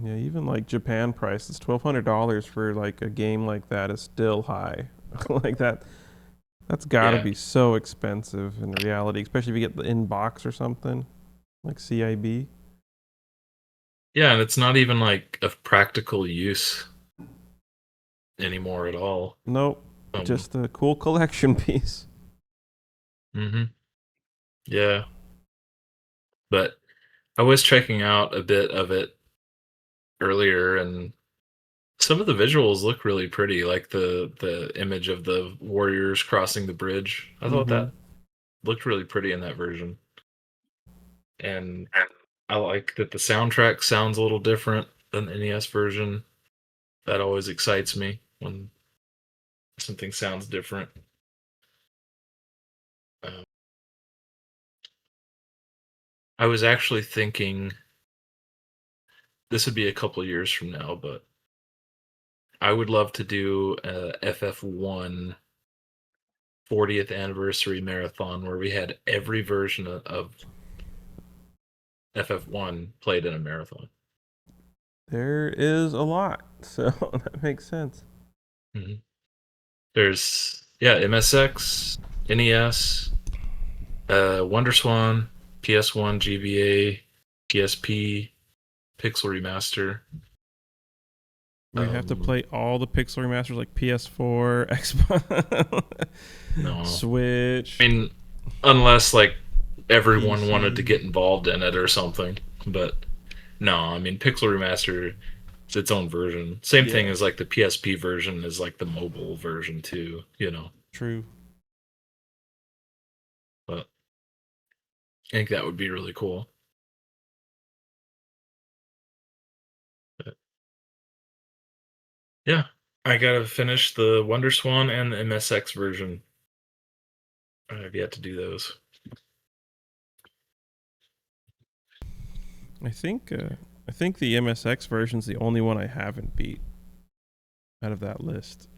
B: Yeah, even like Japan prices, $1,200 for like a game like that is still high. Like that's got to
A: yeah,
B: be so expensive in reality, especially if you get the in box or something like CIB.
A: yeah, and it's not even like of practical use anymore at all.
B: Nope,
A: Um,
B: just a cool collection piece.
A: mhm. Yeah, but I was checking out a bit of it earlier, and some of the visuals look really pretty, like the image of the warriors crossing the bridge. I thought
B: Mm-hmm.
A: that looked really pretty in that version, and I like that the soundtrack sounds a little different than the NES version. That always excites me when something sounds different. Uh, I was actually thinking this would be a couple of years from now, but I would love to do a FF1 40th anniversary marathon where we had every version of FF1 played in a marathon.
B: There is a lot, so that makes sense.
A: Mm-hmm. There's MSX, NES, WonderSwan, PS1, GBA, PSP, Pixel Remaster.
B: We have to
A: Um,
B: play all the pixel remasters like PS4, Xbox,
A: no,
B: Switch,
A: I mean, unless like everyone wanted to
B: PC.
A: get involved in it or something. But no, I mean, Pixel Remaster is its own version. Same thing
B: Yeah,
A: as like the PSP version is like the mobile version too, you know.
B: true.
A: But I think that would be really cool. But yeah, I gotta finish the WonderSwan and the MSX version. I've yet to do those.
B: I think the MSX version's the only one I haven't beat out of that list.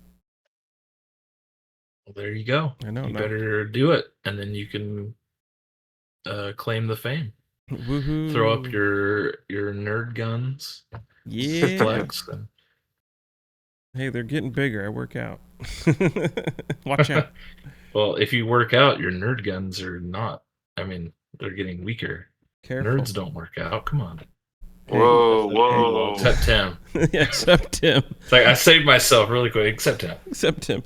A: Well, there you go.
B: I know
A: You
B: now.
A: better do it, and then you can claim the fame. Throw up
B: Woohoo!
A: your nerd guns,
B: Yeah.
A: flex, and
B: Hey, they're getting bigger. I work out. Watch out.
A: well, if you work out, your nerd guns are not. I mean, they're getting weaker.
B: Careful.
A: Nerds don't work out. Come on.
B: Hey.
D: Whoa,
C: Hey.
D: whoa.
A: Except Tim.
B: Yeah, except him.
A: It's like I saved myself really quick. Except Tim.
B: Except him.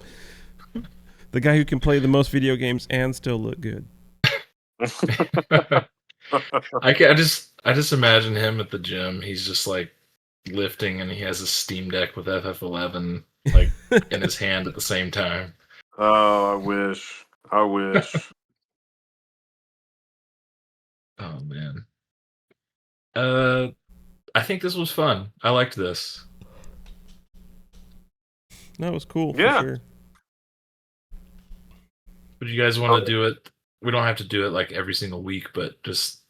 B: The guy who can play the most video games and still look good.
A: I just imagine him at the gym. He's just like lifting, and he has a Steam Deck with FF11 like in his hand at the same time.
D: Oh, I wish. I wish.
A: Oh man. I think this was fun. I liked this.
B: That was cool
D: Yeah.
B: for sure.
A: Would you guys want to do it? We don't have to do it like every single week, but just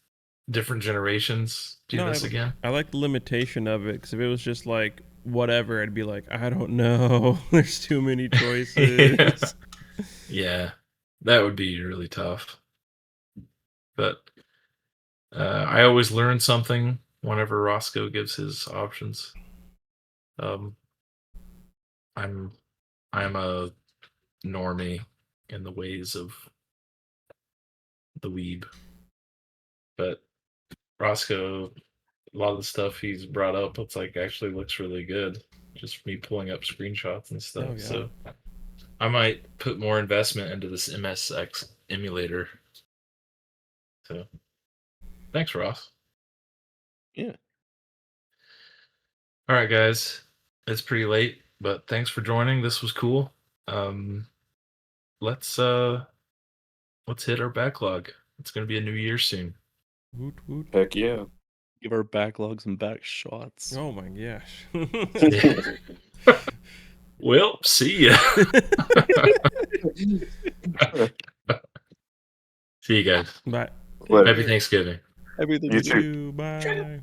A: different generations do
B: No,
A: this again.
B: I like the limitation of it because if it was just like whatever, I'd be like, I don't know. There's too many choices.
A: Yeah, that would be really tough. But I always learn something whenever Roscoe gives his options. Um, I'm I'm a normie in the ways of the weeb, but Roscoe, a lot of the stuff he's brought up, it's like actually looks really good. Just me pulling up screenshots and stuff.
B: Oh, yeah.
A: So I might put more investment into this MSX emulator. So thanks, Ross.
C: Yeah.
A: All right, guys. It's pretty late, but thanks for joining. This was cool. Let's let's hit our backlog. It's going to be a new year soon.
B: Woot woot.
D: Heck yeah.
C: Give our backlogs some back shots.
B: Oh my gosh.
A: Well, see ya. See you guys.
B: Bye.
D: Later.
A: Happy Thanksgiving.
C: Everything
D: You
C: you
D: too.
B: You, bye.